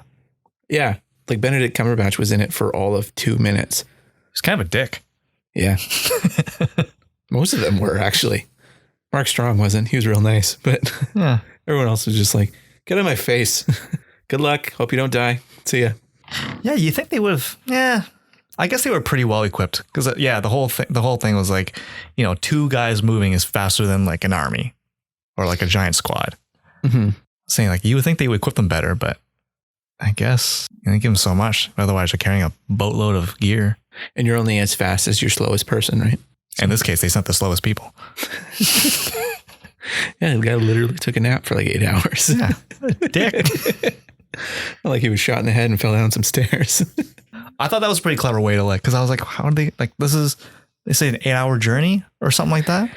Yeah. Like Benedict Cumberbatch was in it for all of 2 minutes. He's kind of a dick. Yeah. Most of them were actually. Mark Strong wasn't. He was real nice, but everyone else was just like, get out of my face. Good luck. Hope you don't die. See ya. Yeah. You think they would have, I guess they were pretty well equipped because the whole thing was like, you know, two guys moving is faster than like an army or like a giant squad. Saying like, you would think they would equip them better, but I guess you didn't give them so much. Otherwise, you're carrying a boatload of gear. And you're only as fast as your slowest person, right? In this case, they sent the slowest people. Yeah, the guy literally took a nap for like 8 hours. Yeah, dick. Like he was shot in the head and fell down some stairs. I thought that was a pretty clever way to because I was like, how did they they say an 8-hour journey or something like that?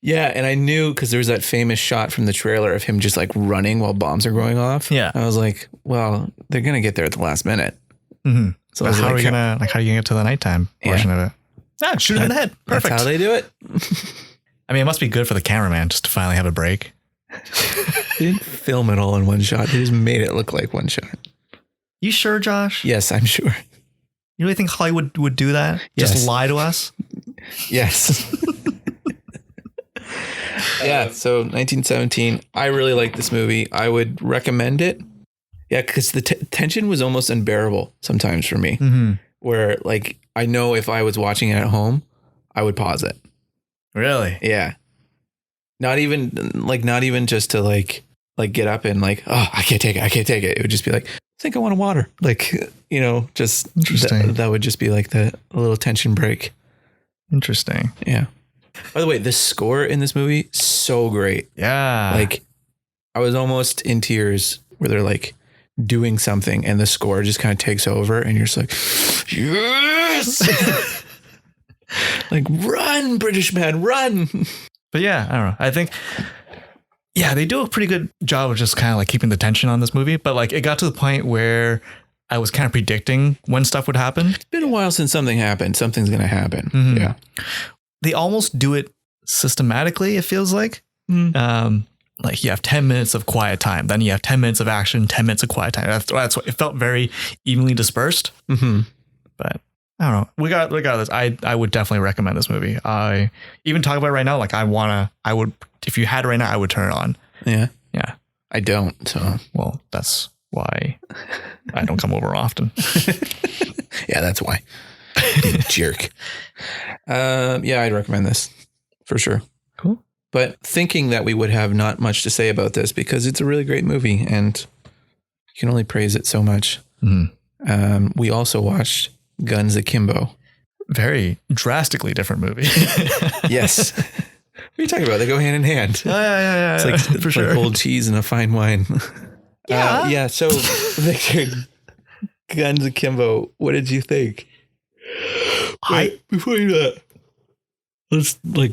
Yeah, and I knew because there was that famous shot from the trailer of him just like running while bombs are going off. Yeah. I was like, well, they're going to get there at the last minute. So how are you gonna get to the nighttime portion of it? Shoot him in the head. Perfect. That's how they do it. I mean, it must be good for the cameraman just to finally have a break. They didn't film it all in one shot. They just made it look like one shot. You sure, Josh? Yes, I'm sure. You really think Hollywood would do that? Yes. Just lie to us? Yes. Yeah. So 1917. I really like this movie. I would recommend it. Yeah, because the tension was almost unbearable sometimes for me. Where like I know if I was watching it at home, I would pause it. Really? Yeah. Not even just to like get up and like, oh, I can't take it. It would just be like, I think I want water. Like, you know, just interesting. That would just be like a little tension break. Interesting. Yeah. By the way, the score in this movie, so great. Yeah. Like, I was almost in tears where they're like doing something and the score just kind of takes over and you're just like, yes! Like, run, British man, run. But yeah, I don't know. I think, yeah, they do a pretty good job of just kind of like keeping the tension on this movie. But like, it got to the point where I was kind of predicting when stuff would happen. It's been a while since something happened. Something's going to happen. Mhm. Yeah. They almost do it systematically, it feels like. Like you have 10 minutes of quiet time, then you have 10 minutes of action, 10 minutes of quiet time. That's what it felt, very evenly dispersed. Mm-hmm. But I don't know. Regardless, I would definitely recommend this movie. I even talk about it right now. Like I would, if you had it right now, I would turn it on. Yeah. Yeah. I don't. So, Well, that's why I don't come over often. yeah, that's why. You jerk. Yeah, I'd recommend this for sure. Cool. But thinking that we would have not much to say about this because it's a really great movie and you can only praise it so much. Mhm. We also watched Guns Akimbo. Very drastically different movie. Yes. What are you talking about? They go hand in hand. Yeah. It's like for it's sure. like old cheese and a fine wine. Yeah. Yeah. So, Victor, Guns Akimbo, what did you think? Wait, before you do that, let's like,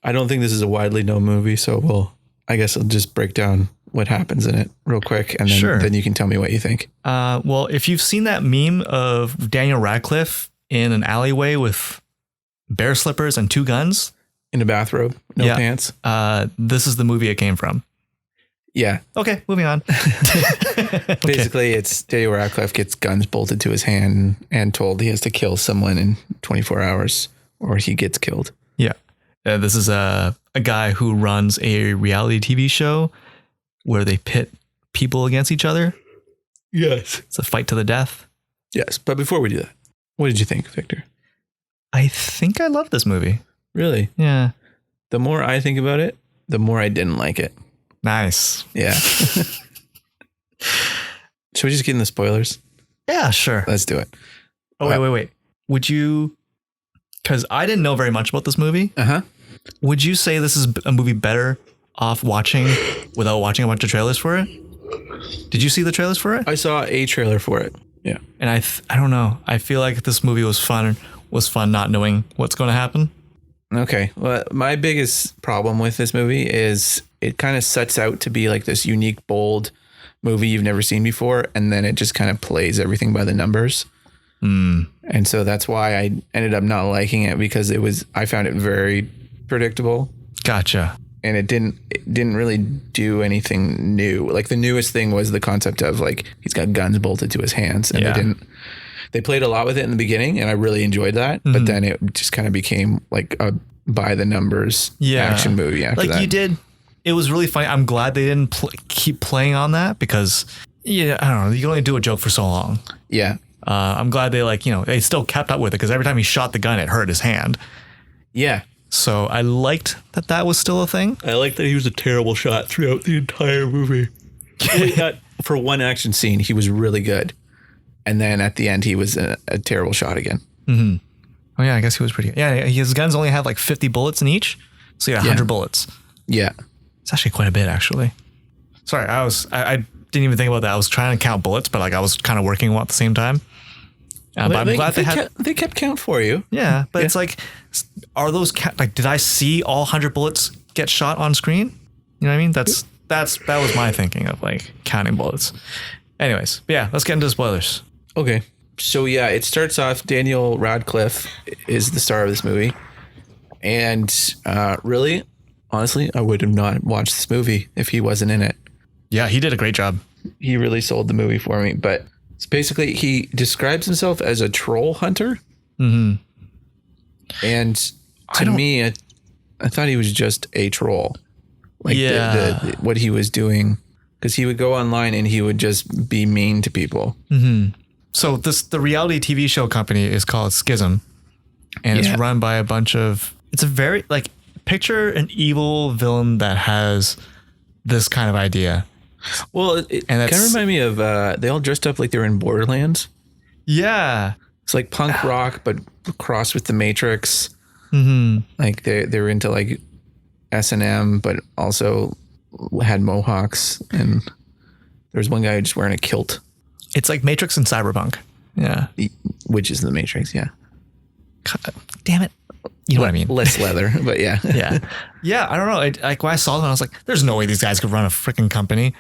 I don't think this is a widely known movie, so I guess I'll just break down what happens in it real quick, and then, then you can tell me what you think. Well, if you've seen that meme of Daniel Radcliffe in an alleyway with bear slippers and two guns in a bathrobe, no pants, this is the movie it came from. Yeah. Okay, moving on. Basically, it's Daniel Radcliffe gets guns bolted to his hand and told he has to kill someone in 24 hours or he gets killed. Yeah. This is a guy who runs a reality TV show where they pit people against each other. Yes. It's a fight to the death. Yes. But before we do that, what did you think, Victor? I think I love this movie. Really? Yeah. The more I think about it, the more I didn't like it. Nice. Yeah. Should we just get in the spoilers? Yeah, sure. Let's do it. Oh, wait. Would you, because I didn't know very much about this movie. Uh-huh. Would you say this is a movie better off watching without watching a bunch of trailers for it? Did you see the trailers for it? I saw a trailer for it. Yeah. And I don't know. I feel like this movie was fun not knowing what's going to happen. Okay. Well, my biggest problem with this movie is it kind of sets out to be like this unique, bold movie you've never seen before. And then it just kind of plays everything by the numbers. And so that's why I ended up not liking it, because I found it very predictable. Gotcha. And it didn't really do anything new. Like the newest thing was the concept of like, he's got guns bolted to his hands, and they played a lot with it in the beginning and I really enjoyed that. Mm-hmm. But then it just kind of became like a by the numbers action movie after that. You did. It was really funny. I'm glad they didn't keep playing on that, because I don't know. You can only do a joke for so long. Yeah. I'm glad they still kept up with it, because every time he shot the gun, it hurt his hand. Yeah. So I liked that was still a thing. I liked that he was a terrible shot throughout the entire movie. For one action scene, he was really good. And then at the end, he was a terrible shot again. Mm-hmm. Oh, yeah, I guess he was pretty good. Yeah, his guns only have like 50 bullets in each. So you got 100 bullets. Yeah. It's actually quite a bit, actually. Sorry, I didn't even think about that. I was trying to count bullets, but like I was kind of working at the same time. But I'm glad they kept count for you. Yeah, but it's like, are those did I see all 100 bullets get shot on screen? You know what I mean? That was my thinking of like counting bullets. Anyways, but yeah, let's get into the spoilers. Okay. So yeah, it starts off, Daniel Radcliffe is the star of this movie. And really, honestly, I would have not watched this movie if he wasn't in it. Yeah, he did a great job. He really sold the movie for me. But it's basically, he describes himself as a troll hunter. Mm-hmm. And to me, I thought he was just a troll. Like what he was doing, because he would go online and he would just be mean to people. Mm-hmm. So the reality TV show company is called Schism, and it's run by a bunch of, it's a very picture an evil villain that has this kind of idea. Well, it kind of reminded me of, they all dressed up like they were in Borderlands. Yeah. It's like punk rock, but crossed with the Matrix. Mm-hmm. Like they were into like S&M, but also had mohawks, and there was one guy just wearing a kilt. It's like Matrix and Cyberpunk. Yeah. Which is the Matrix, yeah. God, damn it. You know what I mean? Less leather, but yeah. Yeah. Yeah, I don't know. Like when I saw them, I was like, there's no way these guys could run a freaking company.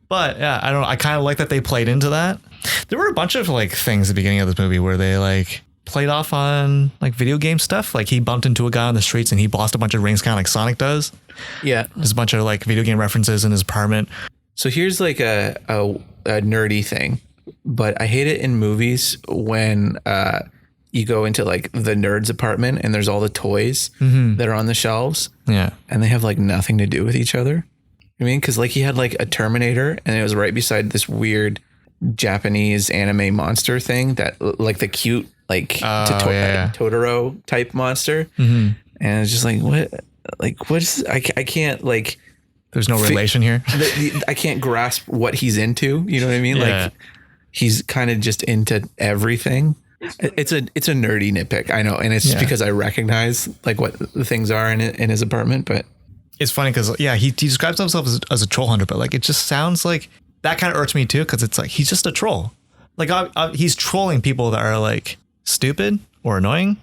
But yeah, I don't know. I kind of like that they played into that. There were a bunch of like things at the beginning of this movie where they like played off on like video game stuff. Like he bumped into a guy on the streets and he lost a bunch of rings, kind of like Sonic does. Yeah. There's a bunch of like video game references in his apartment. So here's like a nerdy thing, but I hate it in movies when you go into like the nerd's apartment and there's all the toys that are on the shelves. Yeah. And they have like nothing to do with each other. I mean, because like he had like a Terminator and it was right beside this weird Japanese anime monster thing that like the cute like Totoro type monster. Mm-hmm. And it's just like, what is, I can't like. There's no relation here. I can't grasp what he's into. You know what I mean? Yeah. Like he's kind of just into everything. It's a nerdy nitpick, I know, and it's just because I recognize like what the things are in his apartment. But it's funny because he describes himself as a troll hunter, but like it just sounds like that kind of irks me too, because it's like he's just a troll. Like he's trolling people that are like stupid or annoying.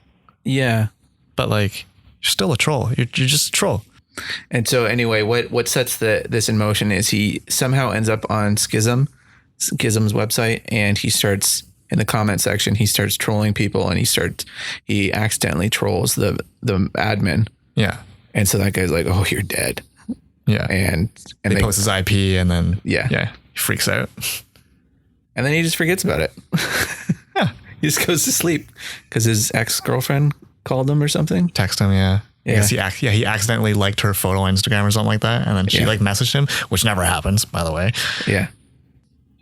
Yeah, but like you're still a troll. You're just a troll. And so anyway, what sets this in motion is he somehow ends up on Schism's website, and he starts in the comment section. He starts trolling people, and he accidentally trolls the admin. Yeah. And so that guy's like, "Oh, you're dead." Yeah. And they post his IP, and then he freaks out. And then he just forgets about it. Yeah. He just goes to sleep because his ex-girlfriend called him or something. Text him, yeah. Yeah. He accidentally liked her photo on Instagram or something like that, and then she like messaged him, which never happens, by the way. Yeah.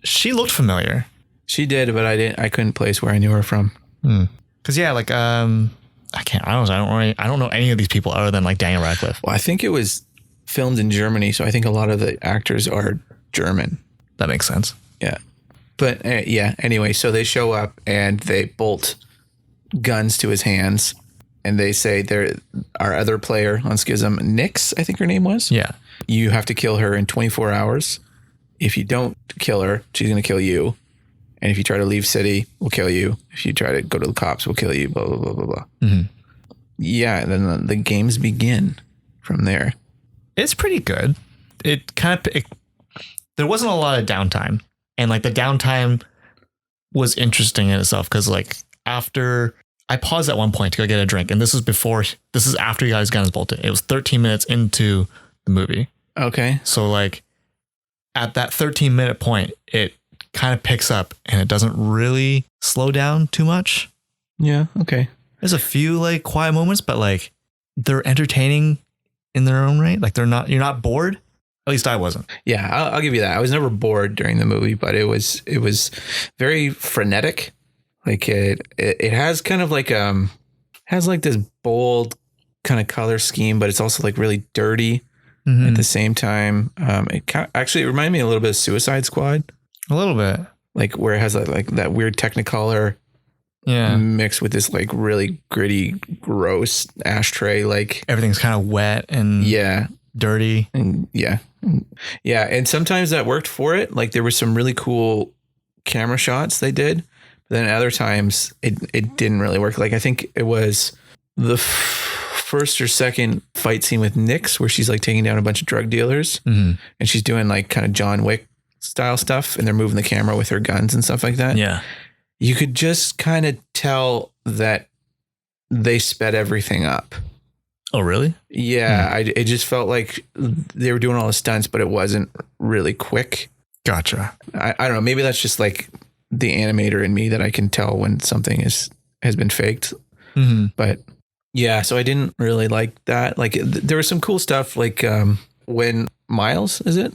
She looked familiar. She did, but I couldn't place where I knew her from. Because like I don't know any of these people other than like Daniel Radcliffe. Well, I think it was filmed in Germany, so I think a lot of the actors are German. That makes sense. Yeah. But anyway, so they show up and they bolt guns to his hands. And they say our other player on Schism, Nyx, I think her name was. Yeah. You have to kill her in 24 hours. If you don't kill her, she's going to kill you. And if you try to leave city, we'll kill you. If you try to go to the cops, we'll kill you, blah, blah, blah, blah, blah. Mm-hmm. Yeah. And then the games begin from there. It's pretty good. There wasn't a lot of downtime. And like the downtime was interesting in itself because like after... I paused at one point to go get a drink, and this is after he got his guns bolted. It was 13 minutes into the movie. Okay. So like at that 13-minute point, it kind of picks up and it doesn't really slow down too much. Yeah. Okay. There's a few like quiet moments, but like they're entertaining in their own right. Like you're not bored. At least I wasn't. Yeah. I'll give you that. I was never bored during the movie, but it was very frenetic. Like it has kind of like has like this bold kind of color scheme, but it's also like really dirty at the same time. It reminded me a little bit of Suicide Squad. A little bit. Like where it has like that weird Technicolor mixed with this like really gritty, gross ashtray. Like everything's kind of wet and dirty. And and sometimes that worked for it. Like there were some really cool camera shots they did. Then other times it didn't really work. Like I think it was the first or second fight scene with Nyx where she's like taking down a bunch of drug dealers and she's doing like kind of John Wick style stuff and they're moving the camera with her guns and stuff like that. Yeah. You could just kind of tell that they sped everything up. Oh, really? Yeah. It just felt like they were doing all the stunts, but it wasn't really quick. Gotcha. I don't know. Maybe that's just like the animator in me that I can tell when something has been faked. But yeah, so I didn't really like that. Like there was some cool stuff like when Miles, is it?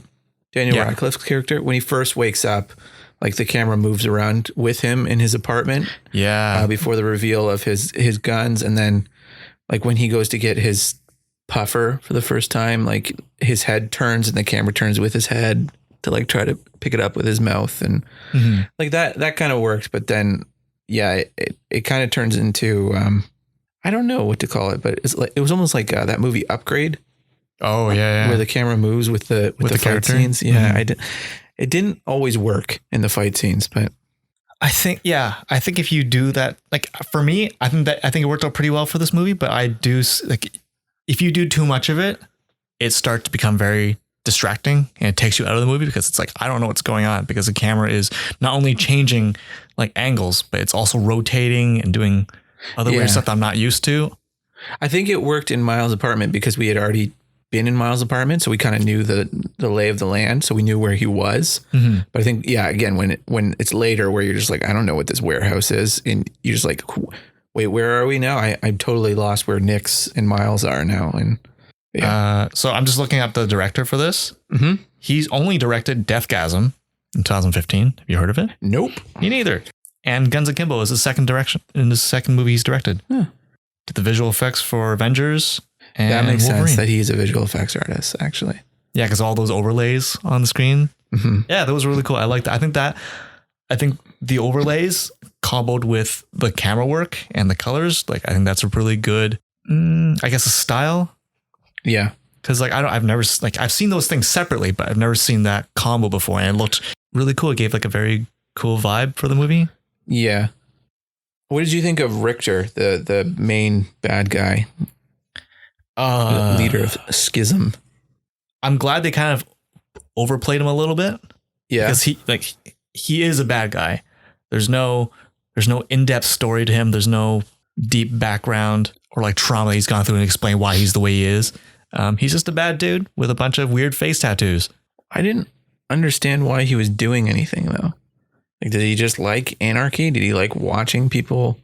Daniel Radcliffe's character, when he first wakes up, like the camera moves around with him in his apartment. Yeah. Before the reveal of his guns. And then like when he goes to get his puffer for the first time, like his head turns and the camera turns with his head to like try to pick it up with his mouth and like that kind of worked. But then, it kind of turns into, I don't know what to call it, but it was almost like that movie Upgrade. Oh yeah. Where the camera moves with the fight character scenes. Yeah. It didn't always work in the fight scenes, but I think if you do that, like for me, I think it worked out pretty well for this movie, but I do like if you do too much of it, it starts to become very distracting and it takes you out of the movie because it's like, I don't know what's going on because the camera is not only changing like angles, but it's also rotating and doing other weird stuff that I'm not used to. I think it worked in Miles' apartment because we had already been in Miles' apartment, so we kind of knew the lay of the land, so we knew where he was. Mm-hmm. But I think, again, when it's later where you're just like, I don't know what this warehouse is, and you're just like, wait, where are we now? I'm totally lost where Nix and Miles are now. And so I'm just looking up the director for this. Mm-hmm. He's only directed Deathgasm in 2015. Have you heard of it? Nope. Me neither. And Guns Akimbo is the second movie he's directed. Huh. Did the visual effects for Avengers. And that makes Wolverine. sense that he's a visual effects artist, actually. Yeah, because all those overlays on the screen. Mm-hmm. Yeah, that was really cool. I like that. I think the overlays comboed with the camera work and the colors, like I think that's a really good, I guess, a style. Yeah, because like I've seen those things separately, but I've never seen that combo before, and it looked really cool. It gave like a very cool vibe for the movie. Yeah. What did you think of Richter, the main bad guy? Leader of Schism. I'm glad they kind of overplayed him a little bit. Yeah, because he is a bad guy. There's no in-depth story to him. There's no deep background or like trauma he's gone through and explain why he's the way he is. He's just a bad dude with a bunch of weird face tattoos. I didn't understand why he was doing anything though. Like, did he just like anarchy? Did he like watching people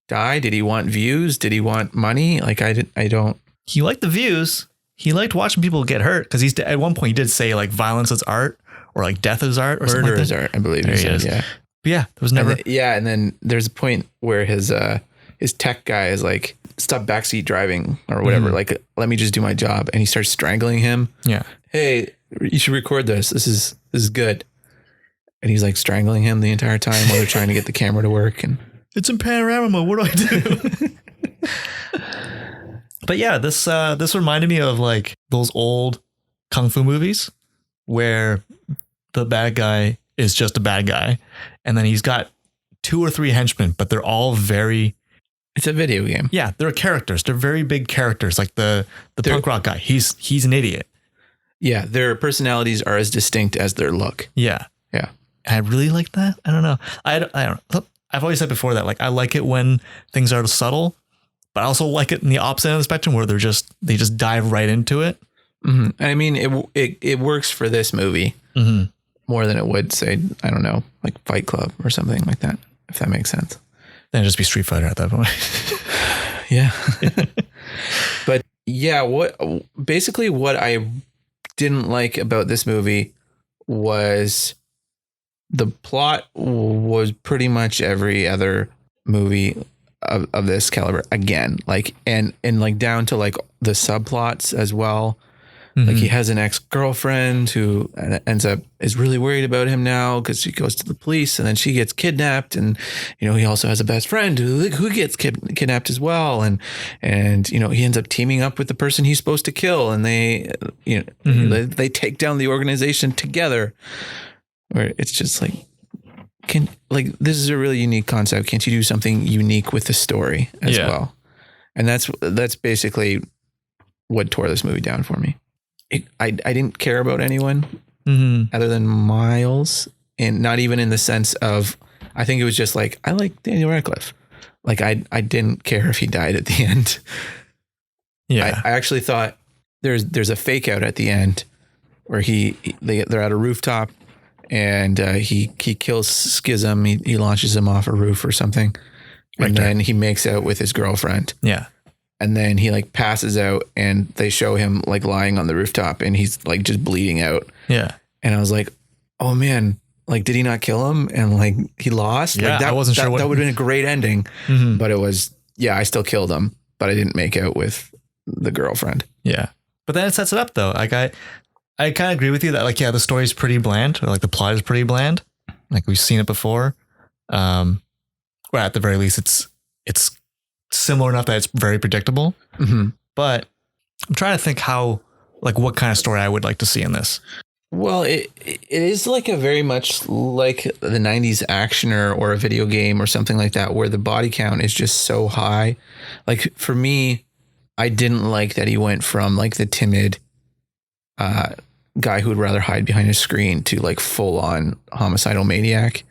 die? Did he want views? Did he want money? Like, I don't. He liked the views. He liked watching people get hurt because he's at one point he did say like violence is art or like death is art or something like that. Murder is art, I believe. He said, yeah. But yeah, there was never. And then there's a point where his tech guy is like, stop backseat driving or whatever. Mm-hmm. Like, let me just do my job. And he starts strangling him. Yeah. Hey, you should record this. This is good. And he's like strangling him the entire time while they're trying to get the camera to work. And it's in panorama mode. What do I do? But yeah, this reminded me of like those old kung fu movies where the bad guy is just a bad guy, and then he's got 2 or 3 henchmen, but they're all very. It's a video game. Yeah, they're characters. They're very big characters. Like the punk rock guy. He's an idiot. Yeah, their personalities are as distinct as their look. Yeah, yeah. I really like that. I don't know. I don't know. I've always said before that like I like it when things are subtle. But I also like it in the opposite end of the spectrum where they just dive right into it. Mm-hmm. I mean, it works for this movie more than it would say, I don't know, like Fight Club or something like that, if that makes sense. Then it'd just be Street Fighter at that point. Yeah. But yeah, what I didn't like about this movie was the plot was pretty much every other movie of this caliber again, like and like down to like the subplots as well. Mm-hmm. Like he has an ex-girlfriend who is really worried about him now because she goes to the police and then she gets kidnapped, and he also has a best friend who gets kidnapped as well, and he ends up teaming up with the person he's supposed to kill, and they they take down the organization together. Where it's just like, this is a really unique concept. Can't you do something unique with the story as well? And that's basically what tore this movie down for me. I didn't care about anyone other than Miles, and not even in the sense of, I think it was just like, I like Daniel Radcliffe. Like I didn't care if he died at the end. Yeah. I actually thought there's a fake out at the end where they're at a rooftop. And he kills Schism. He launches him off a roof or something. And then he makes out with his girlfriend. Yeah. And then he like passes out, and they show him like lying on the rooftop, and he's like just bleeding out. Yeah. And I was like, oh man, like, did he not kill him? And like he lost? Yeah, like, I wasn't sure. That would have been a great ending. Mm-hmm. But it was, I still killed him, but I didn't make out with the girlfriend. Yeah. But then it sets it up though. Like I kind of agree with you that like, the story is pretty bland, or like the plot is pretty bland. Like we've seen it before. Or at the very least, it's similar enough that it's very predictable. Mm-hmm. But I'm trying to think what kind of story I would like to see in this. Well, it is like a very much like the 90s actioner or a video game or something like that, where the body count is just so high. Like for me, I didn't like that he went from like the timid guy who would rather hide behind a screen to like full on homicidal maniac.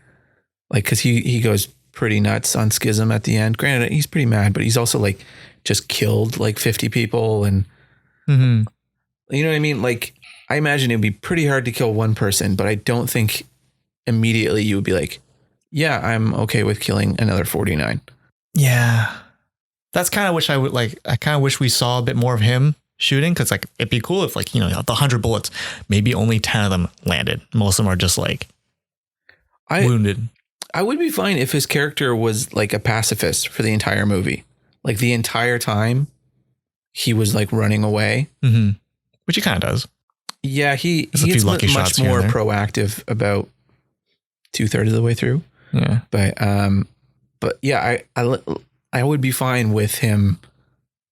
Like, cause he goes pretty nuts on Schism at the end. Granted, he's pretty mad, but he's also like just killed like 50 people. And Mm-hmm. you know what I mean? Like, I imagine it'd be pretty hard to kill one person, but I don't think immediately you would be like, yeah, I'm okay with killing another 49. Yeah. That's kind of I kind of wish we saw a bit more of him shooting. Cause like, it'd be cool if like, you know, the 100 bullets, maybe only 10 of them landed. Most of them are just like wounded. I would be fine if his character was like a pacifist for the entire movie. Like the entire time he was like running away. Mm-hmm. Which he kind of does. Yeah, he gets much more proactive about 2/3 of the way through. Yeah. But yeah, I would be fine with him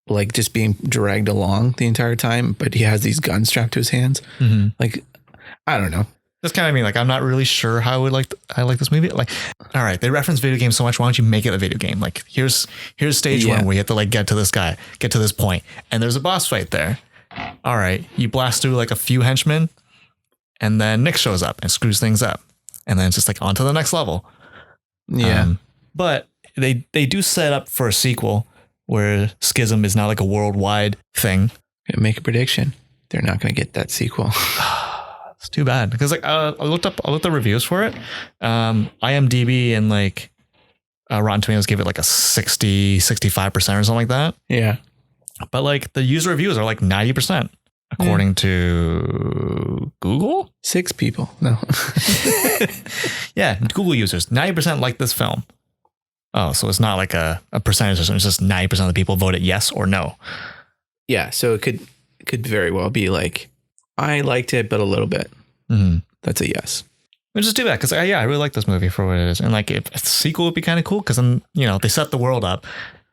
like just being dragged along the entire time, but he has these guns strapped to his hands. Mm-hmm. Like, I don't know. That's kind of like, I'm not really sure how I like this movie. Like, all right, they reference video games so much. Why don't you make it a video game? Like, here's stage one where you have to like get to this guy, get to this point, and there's a boss fight there. All right, you blast through like a few henchmen, and then Nick shows up and screws things up, and then it's just like on to the next level. Yeah, but they do set up for a sequel where Schism is now like a worldwide thing. Make a prediction. They're not going to get that sequel. It's too bad because like I looked up reviews for it. IMDb and like Rotten Tomatoes give it like a 65% or something like that. Yeah. But like the user reviews are like 90% according to Google. 6 people. No. Yeah. Google users, 90% like this film. Oh, so it's not like a percentage system. It's just 90% of the people voted yes or no. Yeah. So it could very well be like, I liked it, but a little bit. Mm-hmm. That's a yes. Which is too bad because I really like this movie for what it is, and like if a sequel would be kind of cool because then they set the world up.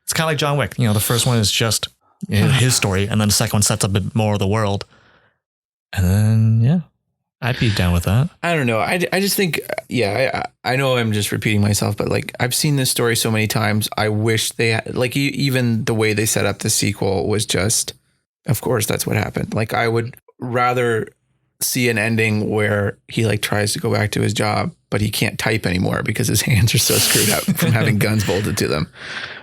It's kind of like John Wick. The first one is just his story, and then the second one sets up a bit more of the world. And then I'd be down with that. I don't know. I just think I know I'm just repeating myself, but like I've seen this story so many times. I wish they had, like even the way they set up the sequel was just, of course that's what happened. Like I would rather see an ending where he like tries to go back to his job, but he can't type anymore because his hands are so screwed up from having guns bolted to them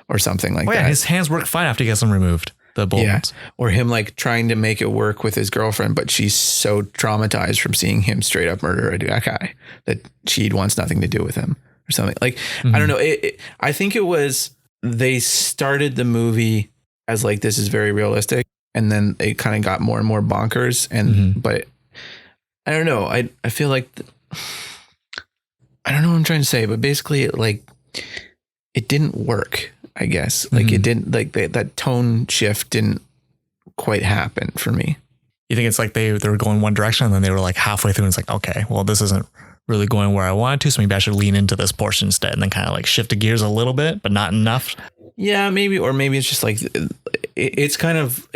or something like that. Yeah, his hands work fine after he gets them removed. The bolts. Yeah. Or him like trying to make it work with his girlfriend, but she's so traumatized from seeing him straight up murder a guy that she wants nothing to do with him or something. Like, I don't know. I think it was, they started the movie as like, this is very realistic. And then it kind of got more and more bonkers. And, but I don't know. I feel like, I don't know what I'm trying to say, but basically it didn't work, I guess. Like it didn't, like that tone shift didn't quite happen for me. You think it's like they were going one direction and then they were like halfway through and it's like, okay, well, this isn't really going where I wanted to. So maybe I should lean into this portion instead and then kind of like shift the gears a little bit, but not enough. Yeah, maybe. Or maybe it's just like, it's kind of,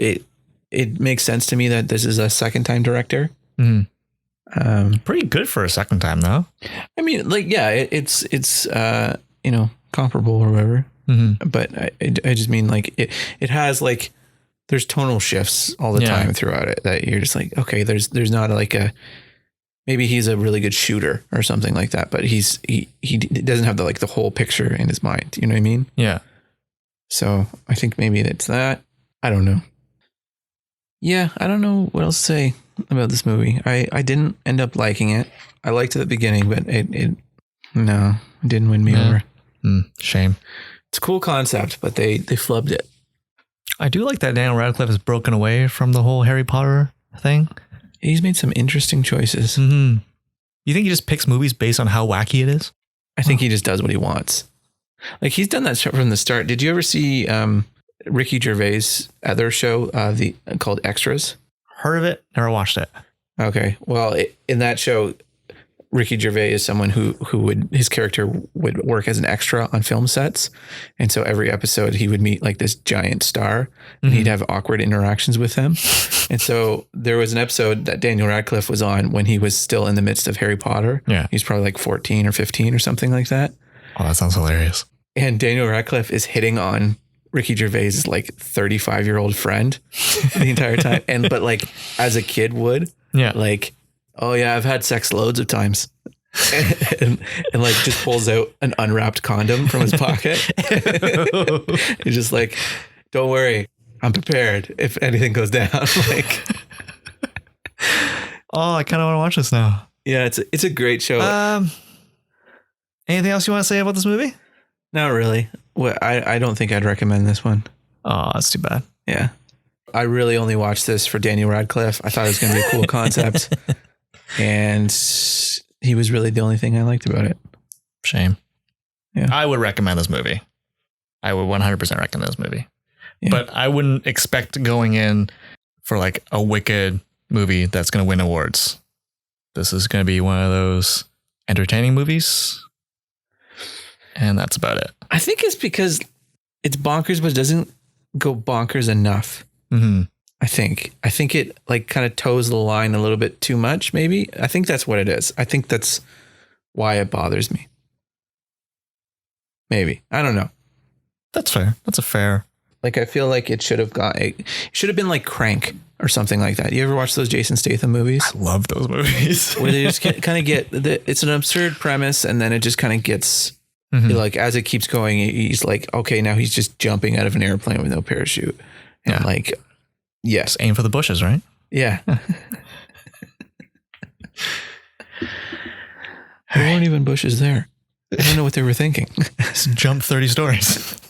it makes sense to me that this is a second time director. Pretty good for a second time though. I mean, like, yeah, it's comparable or whatever. But I just mean like it has like, there's tonal shifts all the time throughout it that you're just like, okay, there's not like maybe he's a really good shooter or something like that, but he doesn't have the whole picture in his mind. You know what I mean? Yeah. So I think maybe it's that. I don't know. Yeah. I don't know what else to say about this movie. I didn't end up liking it. I liked it at the beginning, but it didn't win me over. Shame. It's a cool concept, but they flubbed it. I do like that Daniel Radcliffe has broken away from the whole Harry Potter thing. He's made some interesting choices. You think he just picks movies based on how wacky it is? I think he just does what he wants. Like he's done that from the start. Did you ever see Ricky Gervais' other show called Extras? Heard of it, never watched it. Okay. Well, in that show, Ricky Gervais is someone who would, his character would work as an extra on film sets. And so every episode he would meet like this giant star and he'd have awkward interactions with him. And so there was an episode that Daniel Radcliffe was on when he was still in the midst of Harry Potter. Yeah. He's probably like 14 or 15 or something like that. Oh, that sounds hilarious. And Daniel Radcliffe is hitting on Ricky Gervais' like 35-year-old friend the entire time. But like as a kid would, like, oh yeah, I've had sex loads of times. and like just pulls out an unwrapped condom from his pocket. He's just like, don't worry, I'm prepared if anything goes down. Like, oh, I kind of want to watch this now. Yeah, it's a great show. Anything else you want to say about this movie? Not really. Well, I don't think I'd recommend this one. Oh, that's too bad. Yeah. I really only watched this for Daniel Radcliffe. I thought it was going to be a cool concept. And he was really the only thing I liked about it. Shame. Yeah. I would recommend this movie. I would 100% recommend this movie. Yeah. But I wouldn't expect going in for like a wicked movie that's going to win awards. This is going to be one of those entertaining movies. And that's about it. I think it's because it's bonkers, but it doesn't go bonkers enough. Mm-hmm. I think it like kind of toes the line a little bit too much, maybe. I think that's what it is. I think that's why it bothers me. Maybe. I don't know. That's fair. That's a fair. Like, I feel like it should have been like Crank or something like that. You ever watch those Jason Statham movies? I love those movies. Where they just kind of it's an absurd premise and then it just kind of gets like, as it keeps going, he's like, okay, now he's just jumping out of an airplane with no parachute. And like, yes. Just aim for the bushes, right? Yeah. There weren't even bushes there. I don't know what they were thinking. Just jump 30 stories.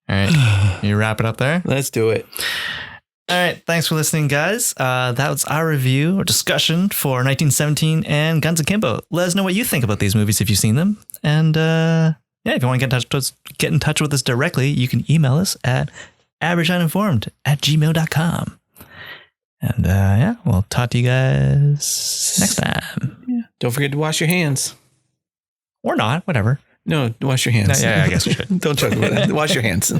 All right. You wrap it up there? Let's do it. All right. Thanks for listening, guys. That was our review or discussion for 1917 and Guns Akimbo. Let us know what you think about these movies if you've seen them. And if you want to get in touch with us directly, you can email us at averageUninformed@gmail.com. And we'll talk to you guys next time. Yeah. Don't forget to wash your hands. Or not, whatever. No, wash your hands. Yeah, I guess we should. Don't talk about that. Wash your hands.